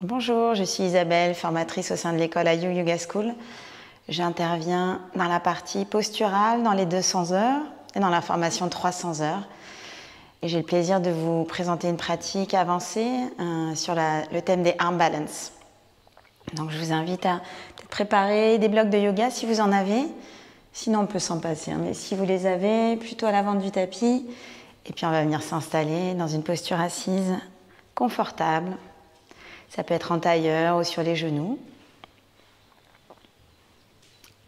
Bonjour, je suis Isabelle, formatrice au sein de l'école IU Yoga School. J'interviens dans la partie posturale, dans les 200 heures et dans la formation 300 heures. Et j'ai le plaisir de vous présenter une pratique avancée sur le thème des arm balance. Donc je vous invite à préparer des blocs de yoga si vous en avez. Sinon on peut s'en passer, mais si vous les avez, plutôt à l'avant du tapis. Et puis on va venir s'installer dans une posture assise confortable. Ça peut être en tailleur ou sur les genoux.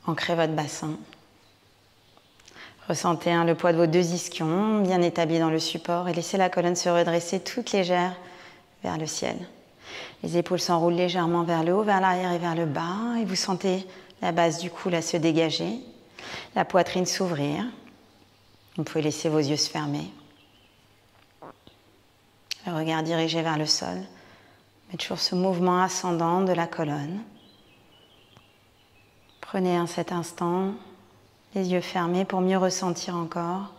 Ancrez votre bassin. Ressentez le poids de vos deux ischions bien établis dans le support et laissez la colonne se redresser toute légère vers le ciel. Les épaules s'enroulent légèrement vers le haut, vers l'arrière et vers le bas et vous sentez la base du cou là se dégager, la poitrine s'ouvrir. Vous pouvez laisser vos yeux se fermer. Le regard dirigé vers le sol. Mais toujours ce mouvement ascendant de la colonne. Prenez cet instant les yeux fermés pour mieux ressentir encore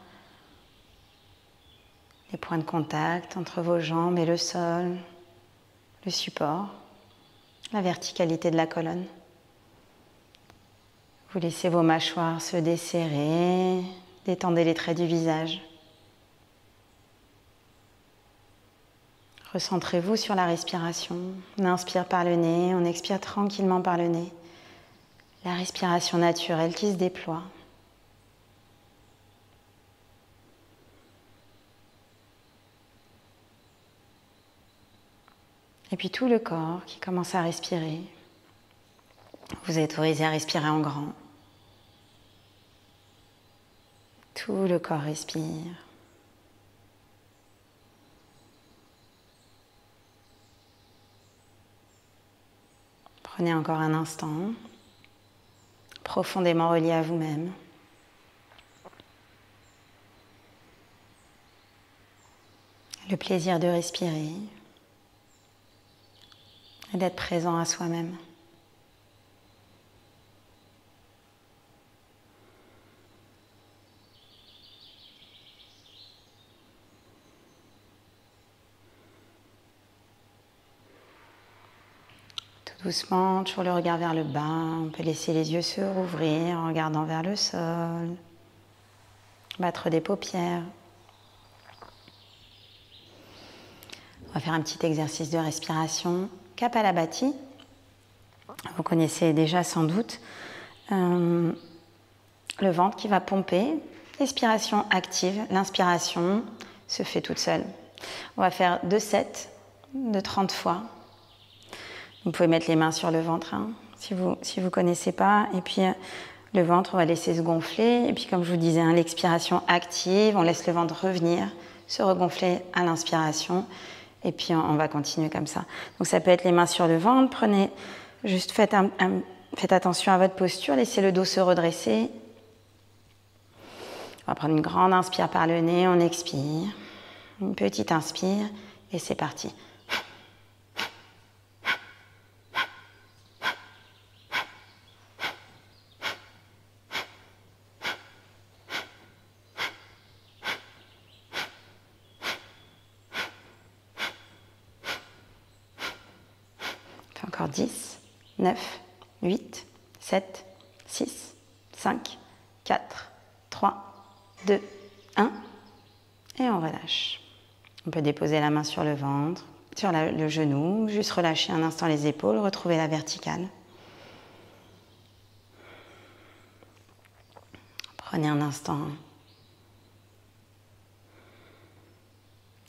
les points de contact entre vos jambes et le sol, le support, la verticalité de la colonne. Vous laissez vos mâchoires se desserrer, détendez les traits du visage. Recentrez-vous sur la respiration. On inspire par le nez, on expire tranquillement par le nez. La respiration naturelle qui se déploie. Et puis tout le corps qui commence à respirer. Vous êtes autorisé à respirer en grand. Tout le corps respire. Prenez encore un instant, profondément relié à vous-même. Le plaisir de respirer et d'être présent à soi-même. Doucement, toujours le regard vers le bas. On peut laisser les yeux se rouvrir en regardant vers le sol. Battre des paupières. On va faire un petit exercice de respiration. Kapalabhati. Vous connaissez déjà sans doute. Le ventre qui va pomper. L'expiration active. L'inspiration se fait toute seule. On va faire 2 sets de 30 fois. Vous pouvez mettre les mains sur le ventre si vous ne connaissez pas. Et puis le ventre, on va laisser se gonfler. Et puis comme je vous disais, l'expiration active, on laisse le ventre revenir, se regonfler à l'inspiration. Et puis on va continuer comme ça. Donc ça peut être les mains sur le ventre. Faites attention à votre posture, laissez le dos se redresser. On va prendre une grande inspire par le nez, on expire. Une petite inspire et c'est parti. Encore 10, 9, 8, 7, 6, 5, 4, 3, 2, 1. Et on relâche. On peut déposer la main sur le ventre, sur le genou, juste relâcher un instant les épaules, retrouver la verticale. Prenez un instant.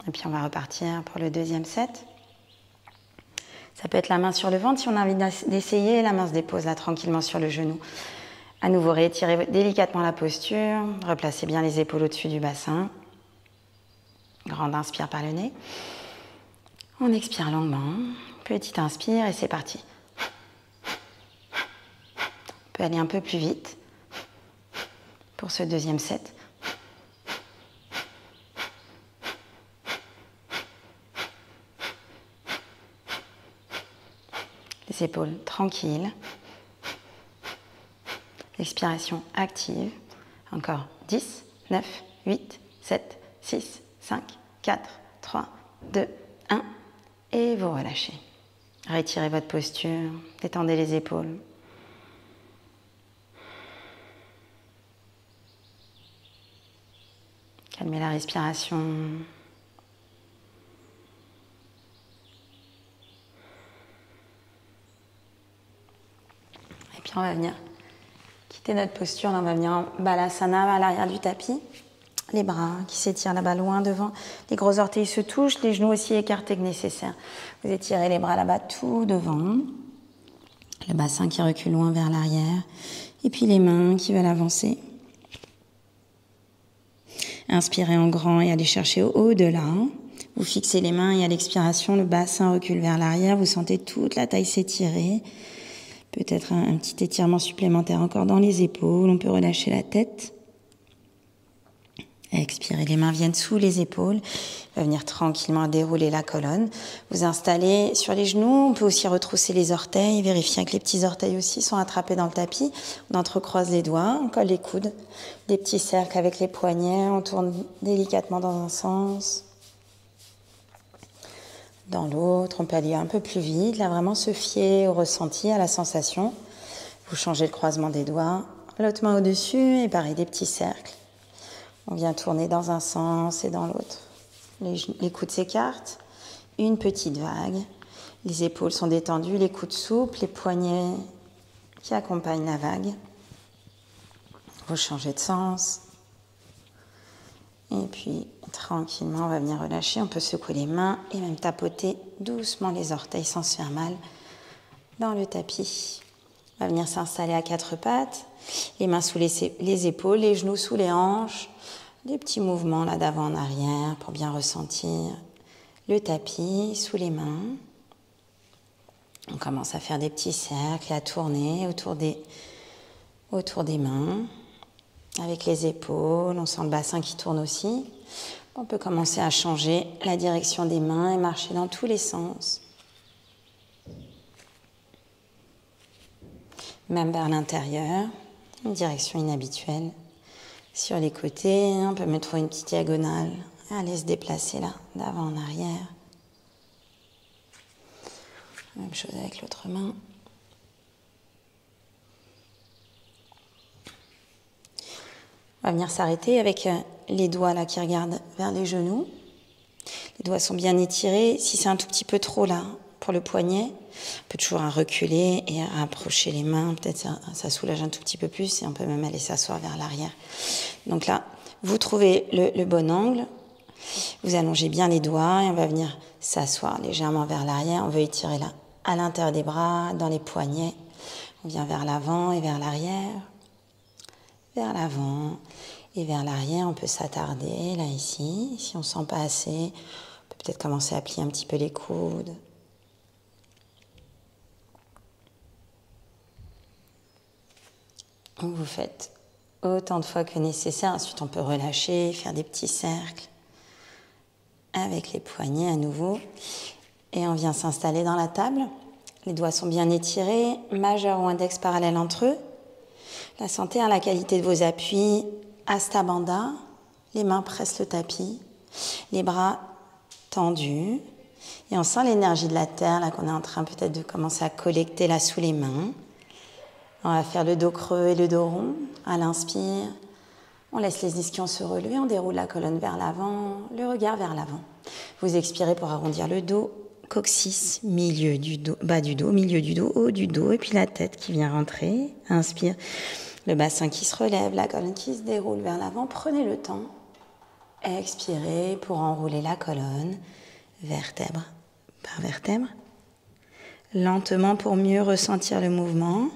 Et puis on va repartir pour le deuxième set. Ça peut être la main sur le ventre. Si on a envie d'essayer, la main se dépose là tranquillement sur le genou. À nouveau, réétirez délicatement la posture. Replacez bien les épaules au-dessus du bassin. Grande inspire par le nez. On expire longuement. Petite inspire et c'est parti. On peut aller un peu plus vite pour ce deuxième set. Les épaules tranquilles. Expiration active. Encore 10, 9, 8, 7, 6, 5, 4, 3, 2, 1. Et vous relâchez. Retirez votre posture, détendez les épaules. Calmez la respiration. Et puis on va venir quitter notre posture, là on va venir en Balasana à l'arrière du tapis. Les bras qui s'étirent là-bas loin devant. Les gros orteils se touchent, les genoux aussi écartés que nécessaire. Vous étirez les bras là-bas tout devant. Le bassin qui recule loin vers l'arrière. Et puis les mains qui veulent avancer. Inspirez en grand et allez chercher au-delà. Vous fixez les mains et à l'expiration, le bassin recule vers l'arrière. Vous sentez toute la taille s'étirer. Peut-être un petit étirement supplémentaire encore dans les épaules. On peut relâcher la tête. Expirez, les mains viennent sous les épaules. On va venir tranquillement dérouler la colonne. Vous installez sur les genoux. On peut aussi retrousser les orteils. Vérifier que les petits orteils aussi sont attrapés dans le tapis. On entrecroise les doigts, on colle les coudes. Des petits cercles avec les poignets. On tourne délicatement dans un sens. Dans l'autre, on peut aller un peu plus vite. Là, vraiment se fier au ressenti, à la sensation. Vous changez le croisement des doigts. L'autre main au-dessus et pareil, des petits cercles. On vient tourner dans un sens et dans l'autre. Les coudes s'écartent. Une petite vague. Les épaules sont détendues, les coudes souples, les poignets qui accompagnent la vague. Vous changez de sens. Et puis, tranquillement, on va venir relâcher. On peut secouer les mains et même tapoter doucement les orteils sans se faire mal dans le tapis. On va venir s'installer à quatre pattes. Les mains sous les épaules, les genoux sous les hanches. Des petits mouvements là d'avant en arrière pour bien ressentir le tapis sous les mains. On commence à faire des petits cercles, à tourner autour des mains. Avec les épaules, on sent le bassin qui tourne aussi. On peut commencer à changer la direction des mains et marcher dans tous les sens. Même vers l'intérieur, une direction inhabituelle. Sur les côtés, on peut mettre une petite diagonale. Allez se déplacer là, d'avant en arrière. Même chose avec l'autre main. On va venir s'arrêter avec les doigts là qui regardent vers les genoux. Les doigts sont bien étirés. Si c'est un tout petit peu trop là pour le poignet, on peut toujours reculer et approcher les mains. Peut-être ça soulage un tout petit peu plus et on peut même aller s'asseoir vers l'arrière. Donc là, vous trouvez le bon angle. Vous allongez bien les doigts et on va venir s'asseoir légèrement vers l'arrière. On veut étirer là à l'intérieur des bras, dans les poignets. On vient vers l'avant et vers l'arrière. Vers l'avant et vers l'arrière, on peut s'attarder là ici. Si on ne sent pas assez, on peut peut-être commencer à plier un petit peu les coudes. Donc vous faites autant de fois que nécessaire. Ensuite, on peut relâcher, faire des petits cercles avec les poignets à nouveau. Et on vient s'installer dans la table. Les doigts sont bien étirés, majeur ou index parallèle entre eux. La santé à la qualité de vos appuis, Hasta Bandha. Les mains pressent le tapis, les bras tendus. Et on sent l'énergie de la terre, là qu'on est en train peut-être de commencer à collecter là sous les mains. On va faire le dos creux et le dos rond. À l'inspire, on laisse les ischions se relever, on déroule la colonne vers l'avant, le regard vers l'avant. Vous expirez pour arrondir le dos, coccyx, milieu du dos, bas du dos, milieu du dos, haut du dos, et puis la tête qui vient rentrer. Inspire, le bassin qui se relève, la colonne qui se déroule vers l'avant. Prenez le temps. Expirez pour enrouler la colonne, vertèbre par vertèbre. Lentement pour mieux ressentir le mouvement.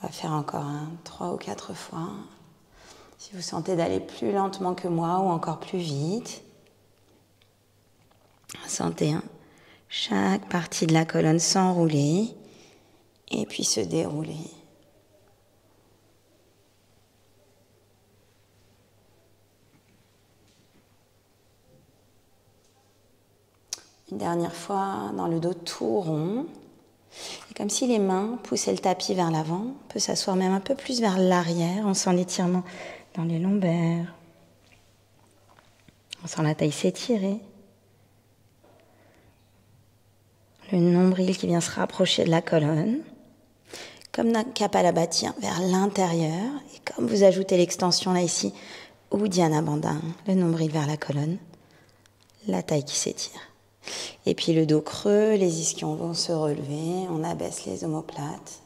On va faire encore 3 ou 4 fois. Si vous sentez d'aller plus lentement que moi ou encore plus vite, sentez chaque partie de la colonne s'enrouler et puis se dérouler. Une dernière fois, dans le dos tout rond. Et comme si les mains poussaient le tapis vers l'avant. On peut s'asseoir même un peu plus vers l'arrière. On sent l'étirement dans les lombaires. On sent la taille s'étirer. Le nombril qui vient se rapprocher de la colonne. Comme Kapalabhati, vers l'intérieur. Et comme vous ajoutez l'extension là ici, Uddiyana Bandha, le nombril vers la colonne. La taille qui s'étire. Et puis le dos creux, les ischions vont se relever, on abaisse les omoplates.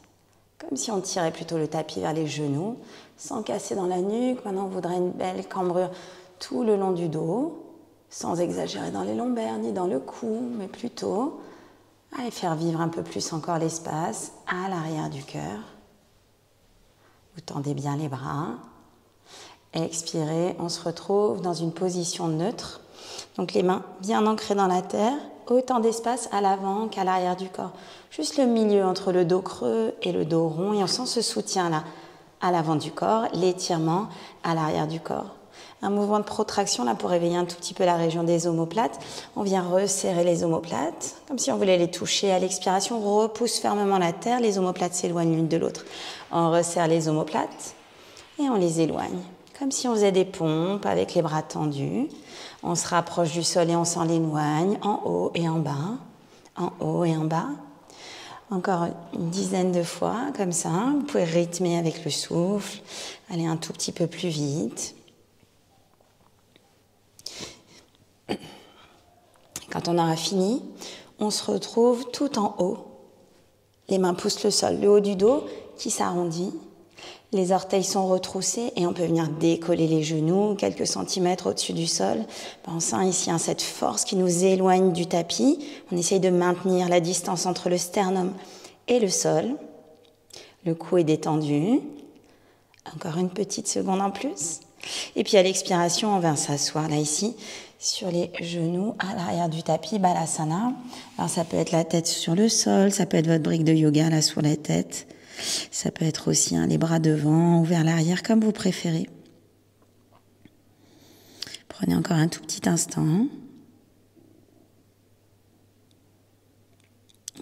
Comme si on tirait plutôt le tapis vers les genoux, sans casser dans la nuque. Maintenant, on voudrait une belle cambrure tout le long du dos, sans exagérer dans les lombaires ni dans le cou, mais plutôt allez faire vivre un peu plus encore l'espace à l'arrière du cœur. Vous tendez bien les bras. Expirez, on se retrouve dans une position neutre. Donc les mains bien ancrées dans la terre, autant d'espace à l'avant qu'à l'arrière du corps. Juste le milieu entre le dos creux et le dos rond, et on sent ce soutien-là à l'avant du corps, l'étirement à l'arrière du corps. Un mouvement de protraction là pour réveiller un tout petit peu la région des omoplates. On vient resserrer les omoplates, comme si on voulait les toucher. À l'expiration, on repousse fermement la terre, les omoplates s'éloignent l'une de l'autre. On resserre les omoplates et on les éloigne. Comme si on faisait des pompes avec les bras tendus. On se rapproche du sol et on s'en éloigne en haut et en bas. En haut et en bas. Encore une dizaine de fois, comme ça. Vous pouvez rythmer avec le souffle. Aller un tout petit peu plus vite. Quand on aura fini, on se retrouve tout en haut. Les mains poussent le sol. Le haut du dos qui s'arrondit. Les orteils sont retroussés et on peut venir décoller les genoux quelques centimètres au-dessus du sol. Pensons ici à cette force qui nous éloigne du tapis. On essaye de maintenir la distance entre le sternum et le sol. Le cou est détendu. Encore une petite seconde en plus. Et puis à l'expiration, on vient s'asseoir là ici sur les genoux à l'arrière du tapis, Balasana. Alors ça peut être la tête sur le sol, ça peut être votre brique de yoga là sur la tête. Ça peut être aussi les bras devant ou vers l'arrière, comme vous préférez. Prenez encore un tout petit instant.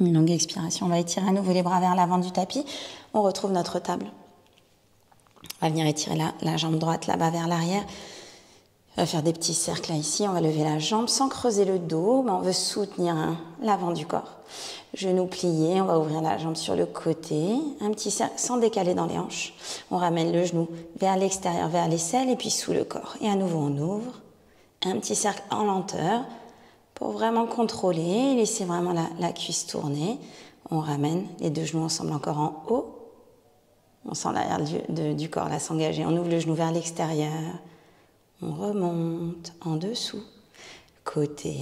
Une longue expiration. On va étirer à nouveau les bras vers l'avant du tapis. On retrouve notre table. On va venir étirer la jambe droite là-bas vers l'arrière. On va faire des petits cercles là ici. On va lever la jambe sans creuser le dos. Mais on veut soutenir l'avant du corps. Genoux pliés, on va ouvrir la jambe sur le côté, un petit cercle sans décaler dans les hanches. On ramène le genou vers l'extérieur, vers l'aisselle et puis sous le corps. Et à nouveau, on ouvre un petit cercle en lenteur pour vraiment contrôler, laisser vraiment la cuisse tourner. On ramène les deux genoux ensemble encore en haut. On sent l'arrière du corps là s'engager. On ouvre le genou vers l'extérieur. On remonte en dessous, côté.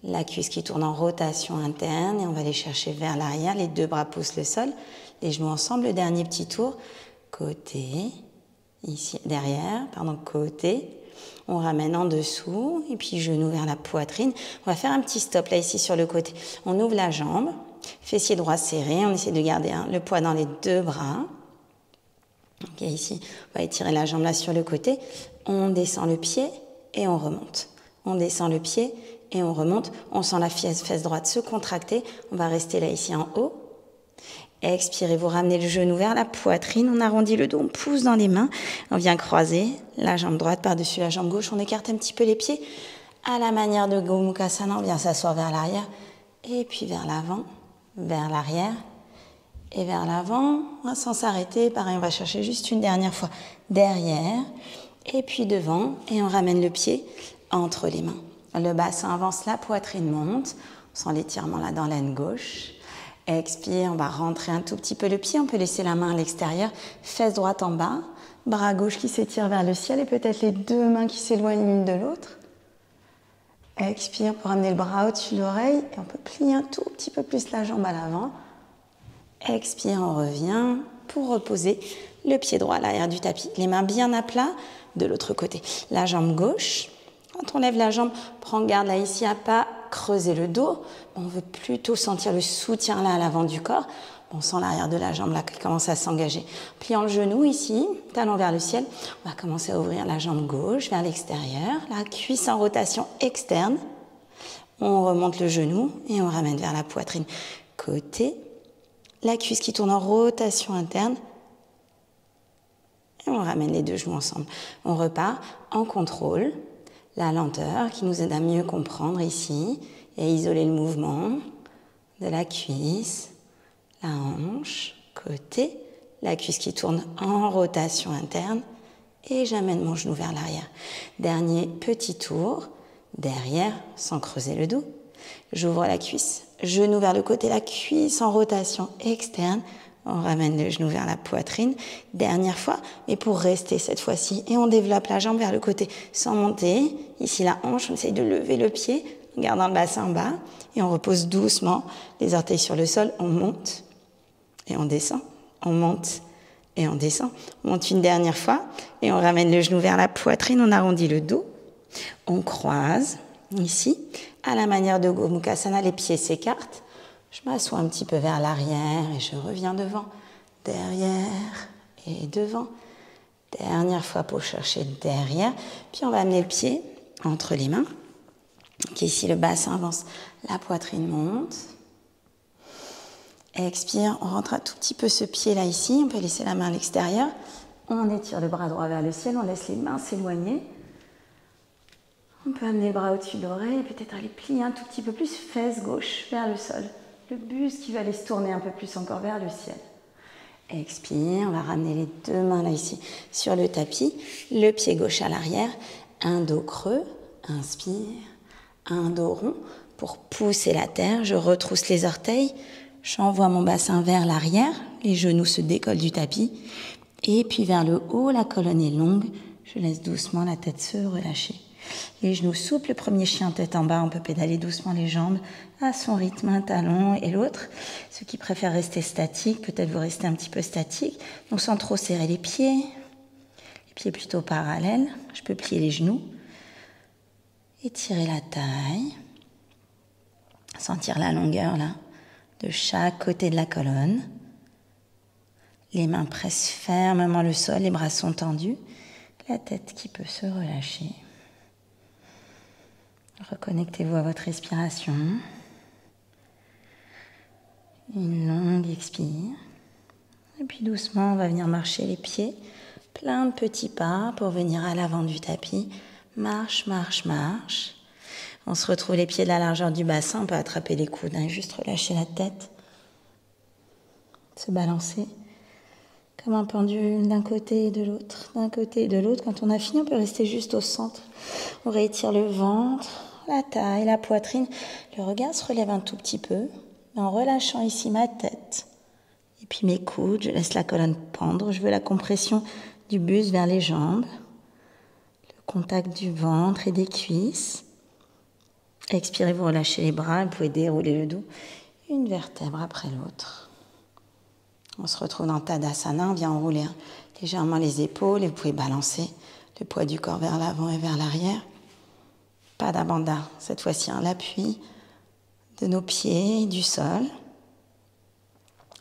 La cuisse qui tourne en rotation interne et on va aller chercher vers l'arrière. Les deux bras poussent le sol, les genoux ensemble. Le dernier petit tour, côté, ici, derrière, côté. On ramène en dessous et puis genoux vers la poitrine. On va faire un petit stop là ici sur le côté. On ouvre la jambe, fessier droit serré. On essaie de garder le poids dans les deux bras. Ok, ici, on va étirer la jambe là sur le côté. On descend le pied et on remonte. On descend le pied et on remonte. On sent la fesse droite se contracter. On va rester là ici en haut. Expirez, vous ramenez le genou vers la poitrine. On arrondit le dos, on pousse dans les mains. On vient croiser la jambe droite par-dessus la jambe gauche. On écarte un petit peu les pieds. À la manière de Gomukhasana, on vient s'asseoir vers l'arrière. Et puis vers l'avant, vers l'arrière. Et vers l'avant, sans s'arrêter. Pareil, on va chercher juste une dernière fois derrière. Et puis devant. Et on ramène le pied entre les mains. Le bassin avance, la poitrine monte. On sent l'étirement là dans l'aine gauche. Expire, on va rentrer un tout petit peu le pied. On peut laisser la main à l'extérieur. Fesse droite en bas. Bras gauche qui s'étire vers le ciel. Et peut-être les deux mains qui s'éloignent l'une de l'autre. Expire pour amener le bras au-dessus de l'oreille. Et on peut plier un tout petit peu plus la jambe à l'avant. Expire, on revient pour reposer le pied droit à l'arrière du tapis. Les mains bien à plat de l'autre côté. La jambe gauche. Quand on lève la jambe, prends garde là ici à pas creuser le dos. On veut plutôt sentir le soutien là à l'avant du corps. On sent l'arrière de la jambe là qui commence à s'engager. Pliant le genou ici, talon vers le ciel. On va commencer à ouvrir la jambe gauche vers l'extérieur. La cuisse en rotation externe. On remonte le genou et on ramène vers la poitrine. Côté. La cuisse qui tourne en rotation interne. Et on ramène les deux genoux ensemble. On repart en contrôle. La lenteur qui nous aide à mieux comprendre ici. et isoler le mouvement de la cuisse, la hanche, côté, la cuisse qui tourne en rotation interne et j'amène mon genou vers l'arrière. Dernier petit tour, derrière, sans creuser le dos. J'ouvre la cuisse, genou vers le côté, la cuisse en rotation externe. On ramène le genou vers la poitrine. Dernière fois, mais pour rester cette fois-ci. Et on développe la jambe vers le côté sans monter. Ici, la hanche, on essaye de lever le pied en gardant le bassin en bas. Et on repose doucement les orteils sur le sol. On monte et on descend. On monte et on descend. On monte une dernière fois et on ramène le genou vers la poitrine. On arrondit le dos. On croise ici. À la manière de Gomukhasana, les pieds s'écartent. Je m'assois un petit peu vers l'arrière et je reviens devant, derrière et devant. Dernière fois pour chercher derrière. Puis on va amener le pied entre les mains. Donc ici, le bassin avance, la poitrine monte. Expire, on rentre un tout petit peu ce pied-là ici. On peut laisser la main à l'extérieur. On étire le bras droit vers le ciel. On laisse les mains s'éloigner. On peut amener le bras au-dessus de l'oreille. Peut-être aller plier un tout petit peu plus. Fesse gauche vers le sol. Le buste qui va aller se tourner un peu plus encore vers le ciel. Expire, on va ramener les deux mains là ici sur le tapis, le pied gauche à l'arrière, un dos creux, inspire, un dos rond pour pousser la terre, je retrousse les orteils, j'envoie mon bassin vers l'arrière, les genoux se décollent du tapis et puis vers le haut, la colonne est longue, je laisse doucement la tête se relâcher. Les genoux souples, le premier chien tête en bas, on peut pédaler doucement les jambes à son rythme, un talon et l'autre. Ceux qui préfèrent rester statiques, peut-être vous restez un petit peu statique, donc sans trop serrer les pieds plutôt parallèles. Je peux plier les genoux, étirer la taille, sentir la longueur là de chaque côté de la colonne. Les mains pressent fermement le sol, les bras sont tendus, la tête qui peut se relâcher. Reconnectez-vous à votre respiration. Une longue expire. Et puis doucement, on va venir marcher les pieds. Plein de petits pas pour venir à l'avant du tapis. Marche, marche, marche. On se retrouve les pieds de la largeur du bassin. On peut attraper les coudes, juste relâcher la tête. Se balancer comme un pendule d'un côté et de l'autre. D'un côté et de l'autre. Quand on a fini, on peut rester juste au centre. On réétire le ventre, la taille, la poitrine. Le regard se relève un tout petit peu. En relâchant ici ma tête. Et puis mes coudes, je laisse la colonne pendre. Je veux la compression du buste vers les jambes. Le contact du ventre et des cuisses. Expirez, vous relâchez les bras. Vous pouvez dérouler le dos. Une vertèbre après l'autre. On se retrouve dans Tadasana. On vient enrouler légèrement les épaules. Et vous pouvez balancer le poids du corps vers l'avant et vers l'arrière. Pas d'abandon. Cette fois-ci, l'appui de nos pieds, du sol.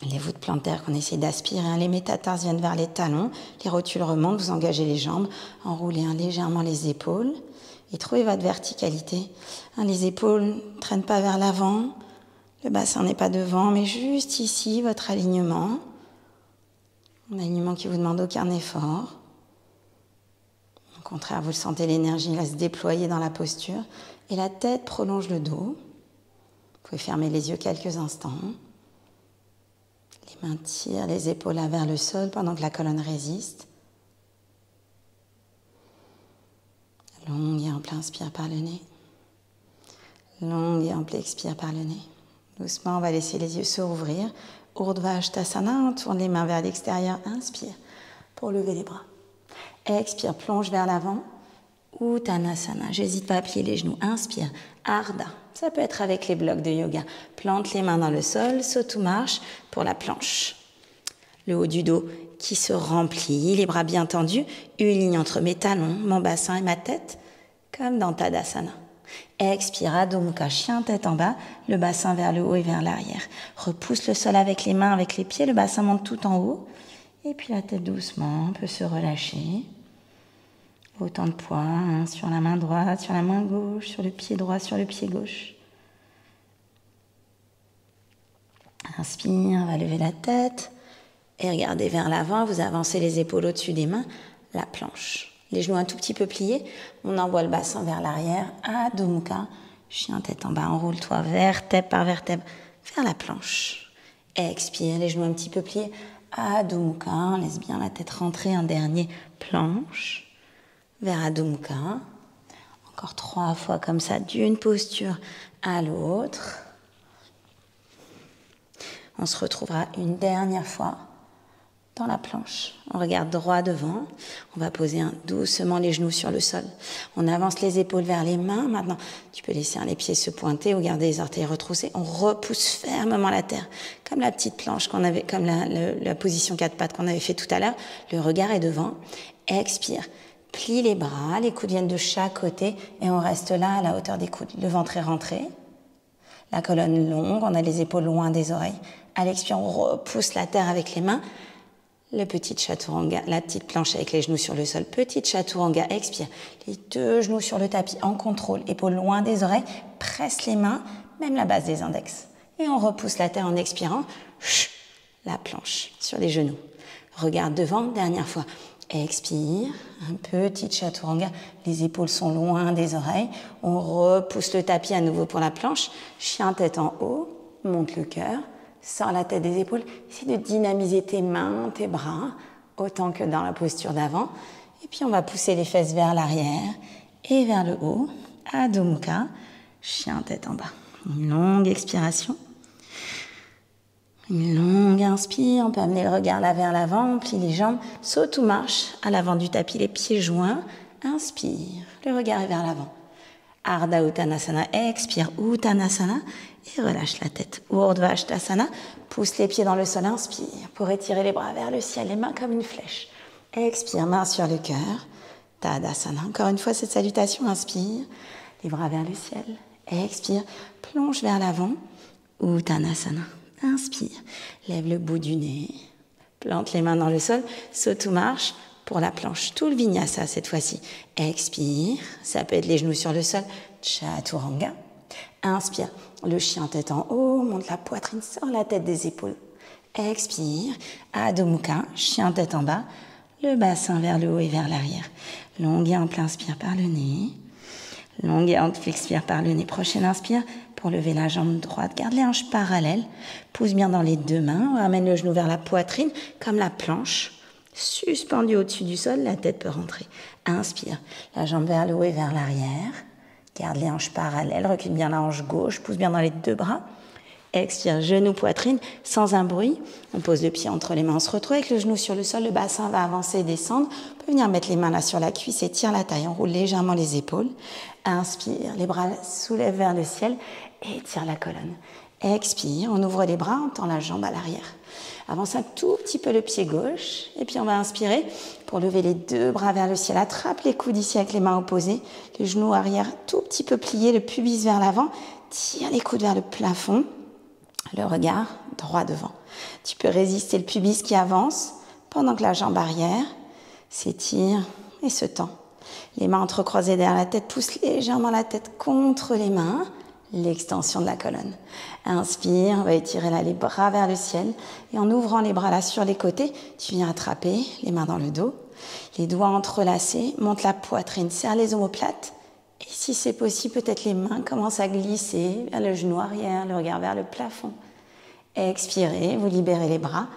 Les voûtes plantaires qu'on essaie d'aspirer. Les métatarsiennes vers les talons. Les rotules remontent, vous engagez les jambes. Enroulez légèrement les épaules. Et trouvez votre verticalité. Les épaules ne traînent pas vers l'avant. Le bassin n'est pas devant, mais juste ici, votre alignement. Un alignement qui ne vous demande aucun effort. Au contraire, vous sentez l'énergie se déployer dans la posture. Et la tête prolonge le dos. Vous pouvez fermer les yeux quelques instants. Les mains tirent les épaules vers le sol pendant que la colonne résiste. Longue et ample inspire par le nez. Longue et ample expire par le nez. Doucement, on va laisser les yeux se rouvrir. Urdhva Hastasana, on tourne les mains vers l'extérieur. Inspire pour lever les bras. Expire, plonge vers l'avant. Uttanasana, j'hésite pas à plier les genoux. Inspire, Ardha. Ça peut être avec les blocs de yoga. Plante les mains dans le sol, saute ou marche pour la planche. Le haut du dos qui se remplit, les bras bien tendus, une ligne entre mes talons, mon bassin et ma tête, comme dans Tadasana. Expire, Adho Mukha, chien tête en bas, le bassin vers le haut et vers l'arrière. Repousse le sol avec les mains, avec les pieds, le bassin monte tout en haut. Et puis la tête doucement peut se relâcher. Autant de poids sur la main droite, sur la main gauche, sur le pied droit, sur le pied gauche. Inspire, on va lever la tête et regardez vers l'avant. Vous avancez les épaules au-dessus des mains, la planche. Les genoux un tout petit peu pliés. On envoie le bassin vers l'arrière. Adho Mukha, Chien tête en bas, enroule-toi vertèbre par vertèbre vers la planche. Expire, les genoux un petit peu pliés. Adho Mukha, laisse bien la tête rentrer. Un dernier planche vers Adho Mukha. Encore 3 fois comme ça, d'une posture à l'autre. On se retrouvera une dernière fois dans la planche. On regarde droit devant. On va poser doucement les genoux sur le sol. On avance les épaules vers les mains. Maintenant, tu peux laisser les pieds se pointer ou garder les orteils retroussés. On repousse fermement la terre, comme la petite planche qu'on avait, comme la position 4 pattes qu'on avait fait tout à l'heure. Le regard est devant. Expire. Plie les bras, les coudes viennent de chaque côté et on reste là à la hauteur des coudes. Le ventre est rentré. La colonne longue, on a les épaules loin des oreilles. À l'expire, on repousse la terre avec les mains. Le petit chaturanga, la petite planche avec les genoux sur le sol. Petit chaturanga, expire. Les 2 genoux sur le tapis en contrôle. Épaules loin des oreilles. Presse les mains, même la base des index. Et on repousse la terre en expirant. La planche sur les genoux. Regarde devant, dernière fois. Expire, un petit chaturanga. Les épaules sont loin des oreilles. On repousse le tapis à nouveau pour la planche. Chien tête en haut, monte le cœur. Sors la tête des épaules, essaie de dynamiser tes mains, tes bras, autant que dans la posture d'avant. Et puis on va pousser les fesses vers l'arrière et vers le haut. Adho Mukha, chien tête en bas. Une longue expiration. Une longue inspire, on peut amener le regard là vers l'avant, on plie les jambes, saute ou marche à l'avant du tapis, les pieds joints. Inspire, le regard est vers l'avant. Ardha Uttanasana, expire Uttanasana et relâche la tête. Urdhva Hastasana, pousse les pieds dans le sol, inspire pour étirer les bras vers le ciel, les mains comme une flèche. Expire, main sur le cœur. Tadasana, encore une fois cette salutation, inspire, les bras vers le ciel. Expire, plonge vers l'avant. Uttanasana, inspire, lève le bout du nez, plante les mains dans le sol, saute ou marche. Pour la planche, tout le vinyasa cette fois-ci. Expire, ça peut être les genoux sur le sol, chaturanga. Inspire, le chien tête en haut, monte la poitrine, sort la tête des épaules. Expire, Adho Mukha, chien tête en bas, le bassin vers le haut et vers l'arrière. Longue et ample, inspire par le nez. Longue et ample, expire par le nez. Prochaine inspire, pour lever la jambe droite, garde les hanches parallèles. Pousse bien dans les 2 mains, ramène le genou vers la poitrine, comme la planche. Suspendu au-dessus du sol, la tête peut rentrer. Inspire, la jambe vers le haut et vers l'arrière. Garde les hanches parallèles, recule bien la hanche gauche, pousse bien dans les 2 bras. Expire, genou, poitrine, sans un bruit. On pose le pied entre les mains, on se retrouve avec le genou sur le sol, le bassin va avancer et descendre. On peut venir mettre les mains là sur la cuisse et tire la taille, on roule légèrement les épaules. Inspire, les bras soulèvent vers le ciel et tire la colonne. Expire, on ouvre les bras, on tend la jambe à l'arrière. Avance un tout petit peu le pied gauche et puis on va inspirer pour lever les 2 bras vers le ciel. Attrape les coudes ici avec les mains opposées, les genoux arrière tout petit peu pliés, le pubis vers l'avant. Tire les coudes vers le plafond, le regard droit devant. Tu peux résister le pubis qui avance pendant que la jambe arrière s'étire et se tend. Les mains entrecroisées derrière la tête, pousse légèrement la tête contre les mains. L'extension de la colonne. Inspire, on va étirer là les bras vers le ciel et en ouvrant les bras là sur les côtés, tu viens attraper les mains dans le dos, les doigts entrelacés, monte la poitrine, serre les omoplates et si c'est possible, peut-être les mains commencent à glisser vers le genou arrière, le regard vers le plafond. Expirez, vous libérez les bras.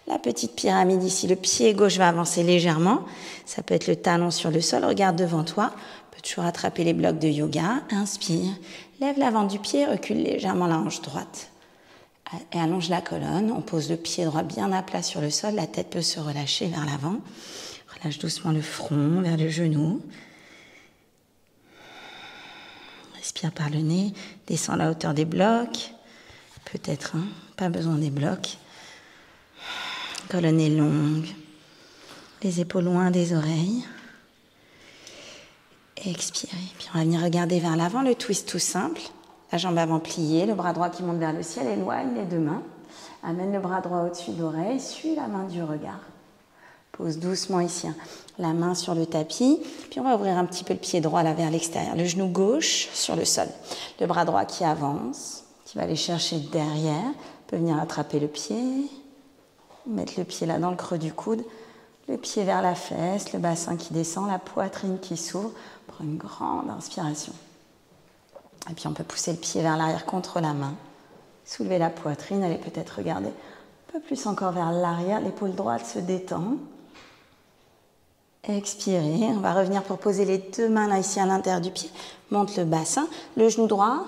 La petite pyramide ici, le pied gauche va avancer légèrement, ça peut être le talon sur le sol, regarde devant toi. On peut toujours attraper les blocs de yoga. Inspire, lève l'avant du pied, recule légèrement la hanche droite. Et allonge la colonne. On pose le pied droit bien à plat sur le sol. La tête peut se relâcher vers l'avant. Relâche doucement le front vers le genou. Respire par le nez. Descends la hauteur des blocs. Peut-être, pas besoin des blocs. Colonne est longue. Les épaules loin des oreilles. Expirez. Puis on va venir regarder vers l'avant, le twist tout simple. La jambe avant pliée, le bras droit qui monte vers le ciel, éloigne les 2 mains. Amène le bras droit au-dessus de l'oreille, suis la main du regard. Pose doucement ici, la main sur le tapis. Puis on va ouvrir un petit peu le pied droit là vers l'extérieur. Le genou gauche sur le sol. Le bras droit qui avance, qui va aller chercher derrière. On peut venir attraper le pied, mettre le pied là dans le creux du coude. Le pied vers la fesse, le bassin qui descend, la poitrine qui s'ouvre. Prends une grande inspiration. Et puis on peut pousser le pied vers l'arrière contre la main. Soulever la poitrine, allez peut-être regarder un peu plus encore vers l'arrière. L'épaule droite se détend. Expirez. On va revenir pour poser les deux mains là ici à l'intérieur du pied. Monte le bassin. Le genou droit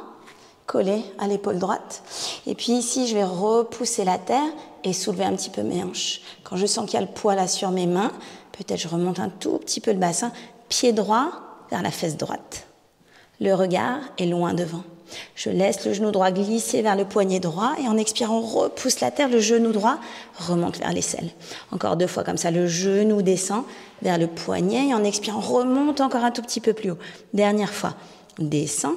collé à l'épaule droite. Et puis ici, je vais repousser la terre et soulever un petit peu mes hanches. Quand je sens qu'il y a le poids là sur mes mains, peut-être je remonte un tout petit peu le bassin. Pied droit vers la fesse droite. Le regard est loin devant. Je laisse le genou droit glisser vers le poignet droit et en expirant, on repousse la terre, le genou droit remonte vers l'aisselle. Encore 2 fois comme ça, le genou descend vers le poignet et en expirant, remonte encore un tout petit peu plus haut. Dernière fois, descend,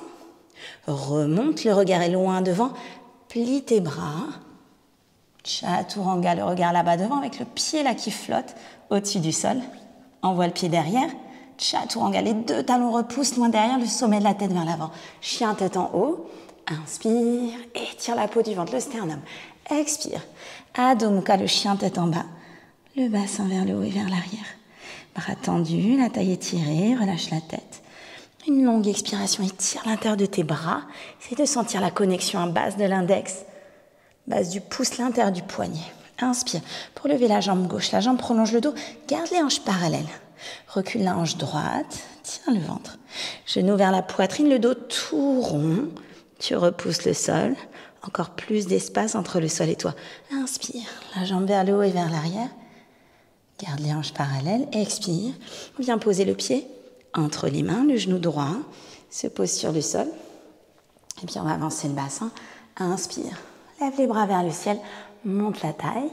remonte, le regard est loin devant, plie tes bras, chaturanga, le regard là-bas devant avec le pied là qui flotte au-dessus du sol. Envoie le pied derrière. Chaturanga, les 2 talons repoussent loin derrière, le sommet de la tête vers l'avant. Chien tête en haut. Inspire, étire la peau du ventre, le sternum. Expire. Adho Mukha, le chien tête en bas. Le bassin vers le haut et vers l'arrière. Bras tendus, la taille étirée, relâche la tête. Une longue expiration, étire l'intérieur de tes bras. Essaye de sentir la connexion en base de l'index, base du pouce, l'intérieur du poignet. Inspire. Pour lever la jambe gauche, la jambe prolonge le dos. Garde les hanches parallèles. Recule la hanche droite, tiens le ventre. Genou vers la poitrine, le dos tout rond. Tu repousses le sol. Encore plus d'espace entre le sol et toi. Inspire, la jambe vers le haut et vers l'arrière. Garde les hanches parallèles. Expire. On vient poser le pied entre les mains, le genou droit se pose sur le sol. Et puis on va avancer le bassin. Inspire. Lève les bras vers le ciel. Monte la taille.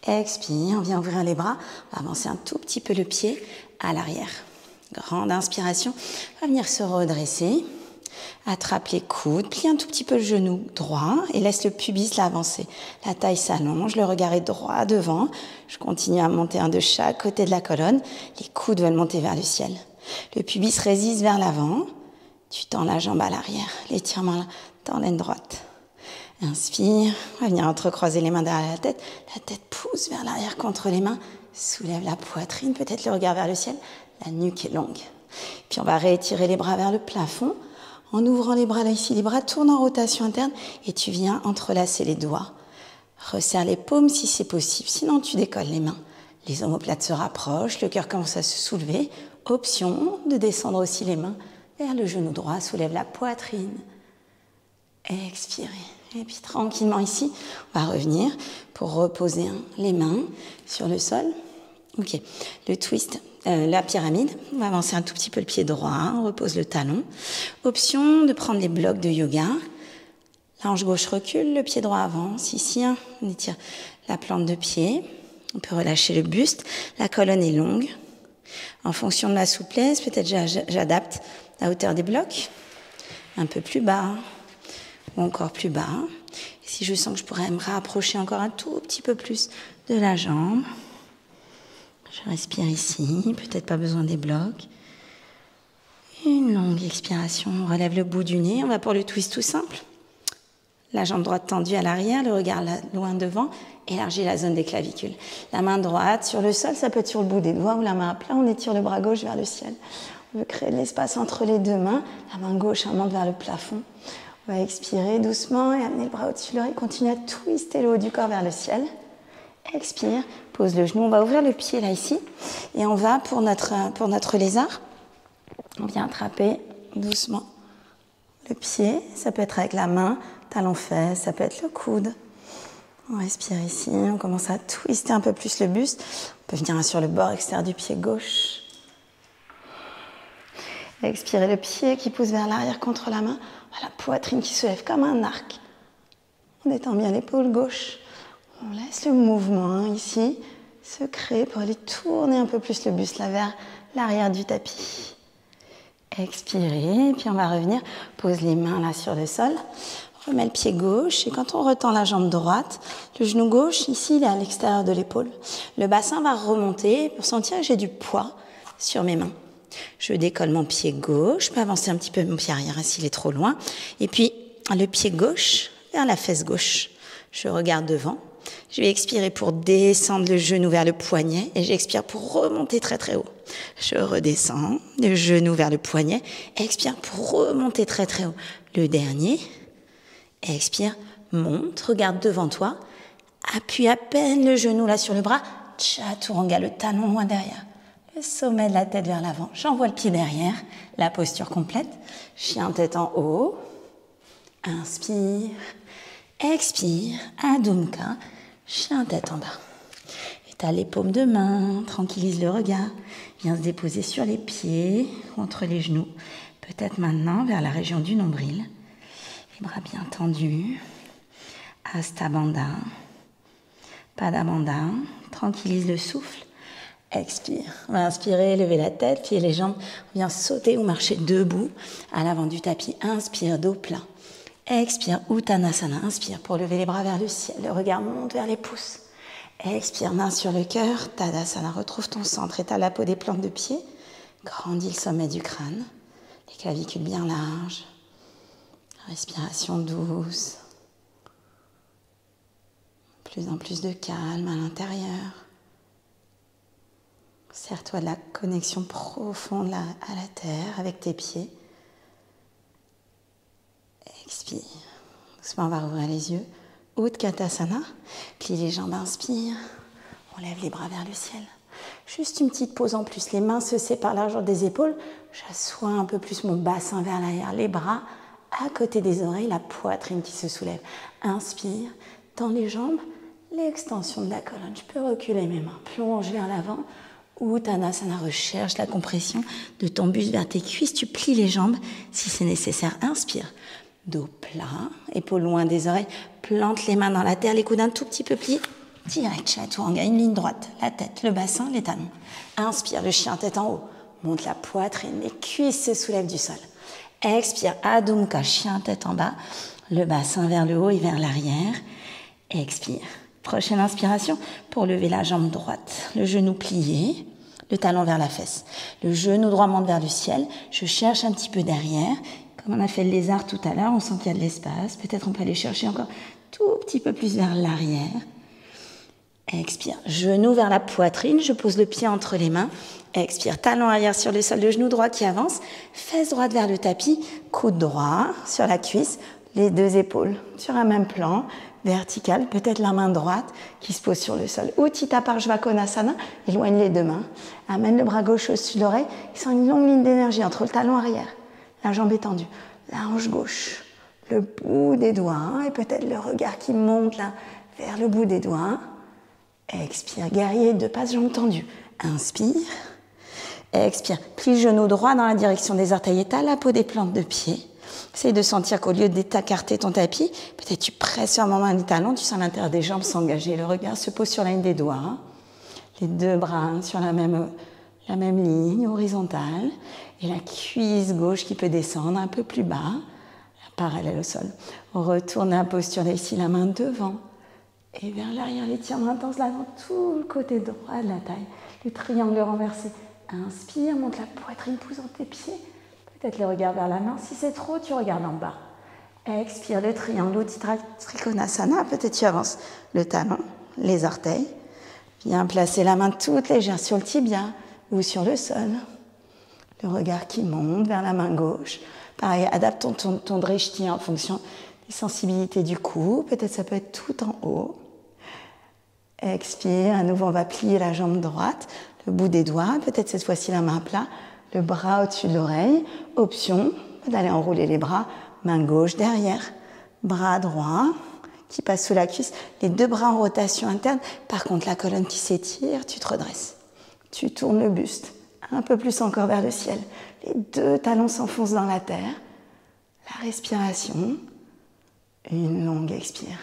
Expire, on vient ouvrir les bras, on va avancer un tout petit peu le pied à l'arrière. Grande inspiration, on va venir se redresser, attrape les coudes, plie un tout petit peu le genou droit et laisse le pubis là avancer. La taille s'allonge, le regard est droit devant. Je continue à monter un de chaque côté de la colonne. Les coudes veulent monter vers le ciel. Le pubis résiste vers l'avant. Tu tends la jambe à l'arrière, l'étirement là, dans l'aine droite. Inspire, on va venir entrecroiser les mains derrière la tête pousse vers l'arrière contre les mains, soulève la poitrine, peut-être le regard vers le ciel, la nuque est longue. Puis on va réétirer les bras vers le plafond, en ouvrant les bras là ici, les bras tournent en rotation interne et tu viens entrelacer les doigts. Resserre les paumes si c'est possible, sinon tu décolles les mains. Les omoplates se rapprochent, le cœur commence à se soulever. Option de descendre aussi les mains vers le genou droit, soulève la poitrine. Expirez. Et puis tranquillement ici, on va revenir pour reposer les mains sur le sol. Ok, le twist, la pyramide, on va avancer un tout petit peu le pied droit, on repose le talon. Option de prendre les blocs de yoga. La hanche gauche recule, le pied droit avance. Ici, on étire la plante de pied. On peut relâcher le buste. La colonne est longue. En fonction de ma souplesse, peut-être j'adapte la hauteur des blocs. Un peu plus bas ou encore plus bas. Et si je sens que je pourrais me rapprocher encore un tout petit peu plus de la jambe, je respire ici, peut-être pas besoin des blocs. Une longue expiration, on relève le bout du nez. On va pour le twist tout simple. La jambe droite tendue à l'arrière, le regard loin devant, élargit la zone des clavicules. La main droite sur le sol, ça peut être sur le bout des doigts ou la main à plat, on étire le bras gauche vers le ciel. On veut créer de l'espace entre les deux mains. La main gauche monte vers le plafond. On va expirer doucement et amener le bras au-dessus de l'oreille. Continue à twister le haut du corps vers le ciel. Expire, pose le genou. On va ouvrir le pied là ici et on va pour notre lézard. On vient attraper doucement le pied. Ça peut être avec la main, talon-fesse, ça peut être le coude. On respire ici. On commence à twister un peu plus le buste. On peut venir sur le bord extérieur du pied gauche. Expirez le pied qui pousse vers l'arrière contre la main. La poitrine qui se lève comme un arc. On détend bien l'épaule gauche. On laisse le mouvement ici se créer pour aller tourner un peu plus le buste là vers l'arrière du tapis. Expirez, puis on va revenir. Pose les mains là sur le sol. On remet le pied gauche et quand on retend la jambe droite, le genou gauche ici il est à l'extérieur de l'épaule. Le bassin va remonter pour sentir que j'ai du poids sur mes mains. Je décolle mon pied gauche, je peux avancer un petit peu mon pied arrière s'il est trop loin. Et puis, le pied gauche vers la fesse gauche. Je regarde devant, Je vais expirer pour descendre le genou vers le poignet et j'expire pour remonter très très haut. Je redescends, le genou vers le poignet, expire pour remonter très très haut. Le dernier, expire, monte, regarde devant toi, appuie à peine le genou là sur le bras, chaturanga, le talon loin derrière. Le sommet de la tête vers l'avant, j'envoie le pied derrière, la posture complète, chien tête en haut, inspire, expire, Adho Mukha, chien tête en bas. Étale les paumes de main, tranquillise le regard, viens se déposer sur les pieds, entre les genoux, peut-être maintenant vers la région du nombril, les bras bien tendus, Hasta Bandha, Pada Bandha, tranquillise le souffle. Expire. On va inspirer, lever la tête, plier les jambes. On vient sauter ou marcher debout à l'avant du tapis. Inspire, dos plein. Expire, Uttanasana. Inspire pour lever les bras vers le ciel. Le regard monte vers les pouces. Expire, main sur le cœur. Tadasana. Retrouve ton centre. Étale la peau des plantes de pied. Grandis le sommet du crâne. Les clavicules bien larges. Respiration douce. Plus en plus de calme à l'intérieur. Sers-toi de la connexion profonde à la terre avec tes pieds. Expire. Doucement, on va rouvrir les yeux. Utkatasana. Plie les jambes, inspire. On lève les bras vers le ciel. Juste une petite pause en plus. Les mains se séparent largeur des épaules. J'assois un peu plus mon bassin vers l'arrière. Les bras à côté des oreilles, la poitrine qui se soulève. Inspire. Tends les jambes. L'extension de la colonne. Je peux reculer mes mains. Plonge vers l'avant. Uttanasana, recherche la compression de ton buste vers tes cuisses. Tu plies les jambes si c'est nécessaire. Inspire. Dos plat, épaules loin des oreilles. Plante les mains dans la terre, les coudes un tout petit peu pliés. Direct, chaturanga, une ligne droite. La tête, le bassin, les talons. Inspire, le chien tête en haut. Monte la poitrine, les cuisses se soulèvent du sol. Expire, Adho Mukha, chien tête en bas. Le bassin vers le haut et vers l'arrière. Expire. Prochaine inspiration pour lever la jambe droite. Le genou plié, le talon vers la fesse. Le genou droit monte vers le ciel. Je cherche un petit peu derrière. Comme on a fait le lézard tout à l'heure, on sent qu'il y a de l'espace. Peut-être on peut aller chercher encore tout petit peu plus vers l'arrière. Expire. Genou vers la poitrine. Je pose le pied entre les mains. Expire. Talon arrière sur le sol. Le genou droit qui avance. Fesse droite vers le tapis. Coude droit sur la cuisse. Les deux épaules sur un même plan. Verticale, peut-être la main droite qui se pose sur le sol. Utthita Parshva Konasana, éloigne les deux mains. Amène le bras gauche au-dessus de l'oreille. Il sent une longue ligne d'énergie entre le talon arrière, la jambe étendue, la hanche gauche, le bout des doigts et peut-être le regard qui monte là vers le bout des doigts. Expire, guerrier, deux passes, jambes tendues. Inspire. Expire, plie le genou droit dans la direction des orteils, étale la peau des plantes de pied. Essaye de sentir qu'au lieu d'écarter ton tapis, peut-être tu presses sur un moment les talons, tu sens l'intérieur des jambes s'engager. Le regard se pose sur la ligne des doigts, les deux bras sur la même ligne horizontale, et la cuisse gauche qui peut descendre un peu plus bas, parallèle au sol. On retourne à la posture là, ici, la main devant, et vers l'arrière, l'étirement intense là dans tout le côté droit de la taille. Le triangle renversé. Inspire, monte la poitrine, pousse tes pieds. Peut-être le regard vers la main. Si c'est trop, tu regardes en bas. Expire le triangle, Utthita Trikonasana. Peut-être tu avances le talon, les orteils. Viens placer la main toute légère sur le tibia ou sur le sol. Le regard qui monte vers la main gauche. Pareil, adapte ton drishti en fonction des sensibilités du cou. Peut-être ça peut être tout en haut. Expire, à nouveau on va plier la jambe droite, le bout des doigts. Peut-être cette fois-ci la main à plat. Le bras au-dessus de l'oreille. Option d'aller enrouler les bras. Main gauche derrière. Bras droit qui passe sous la cuisse. Les deux bras en rotation interne. Par contre, la colonne qui s'étire, tu te redresses. Tu tournes le buste. Un peu plus encore vers le ciel. Les deux talons s'enfoncent dans la terre. La respiration. Une longue expire.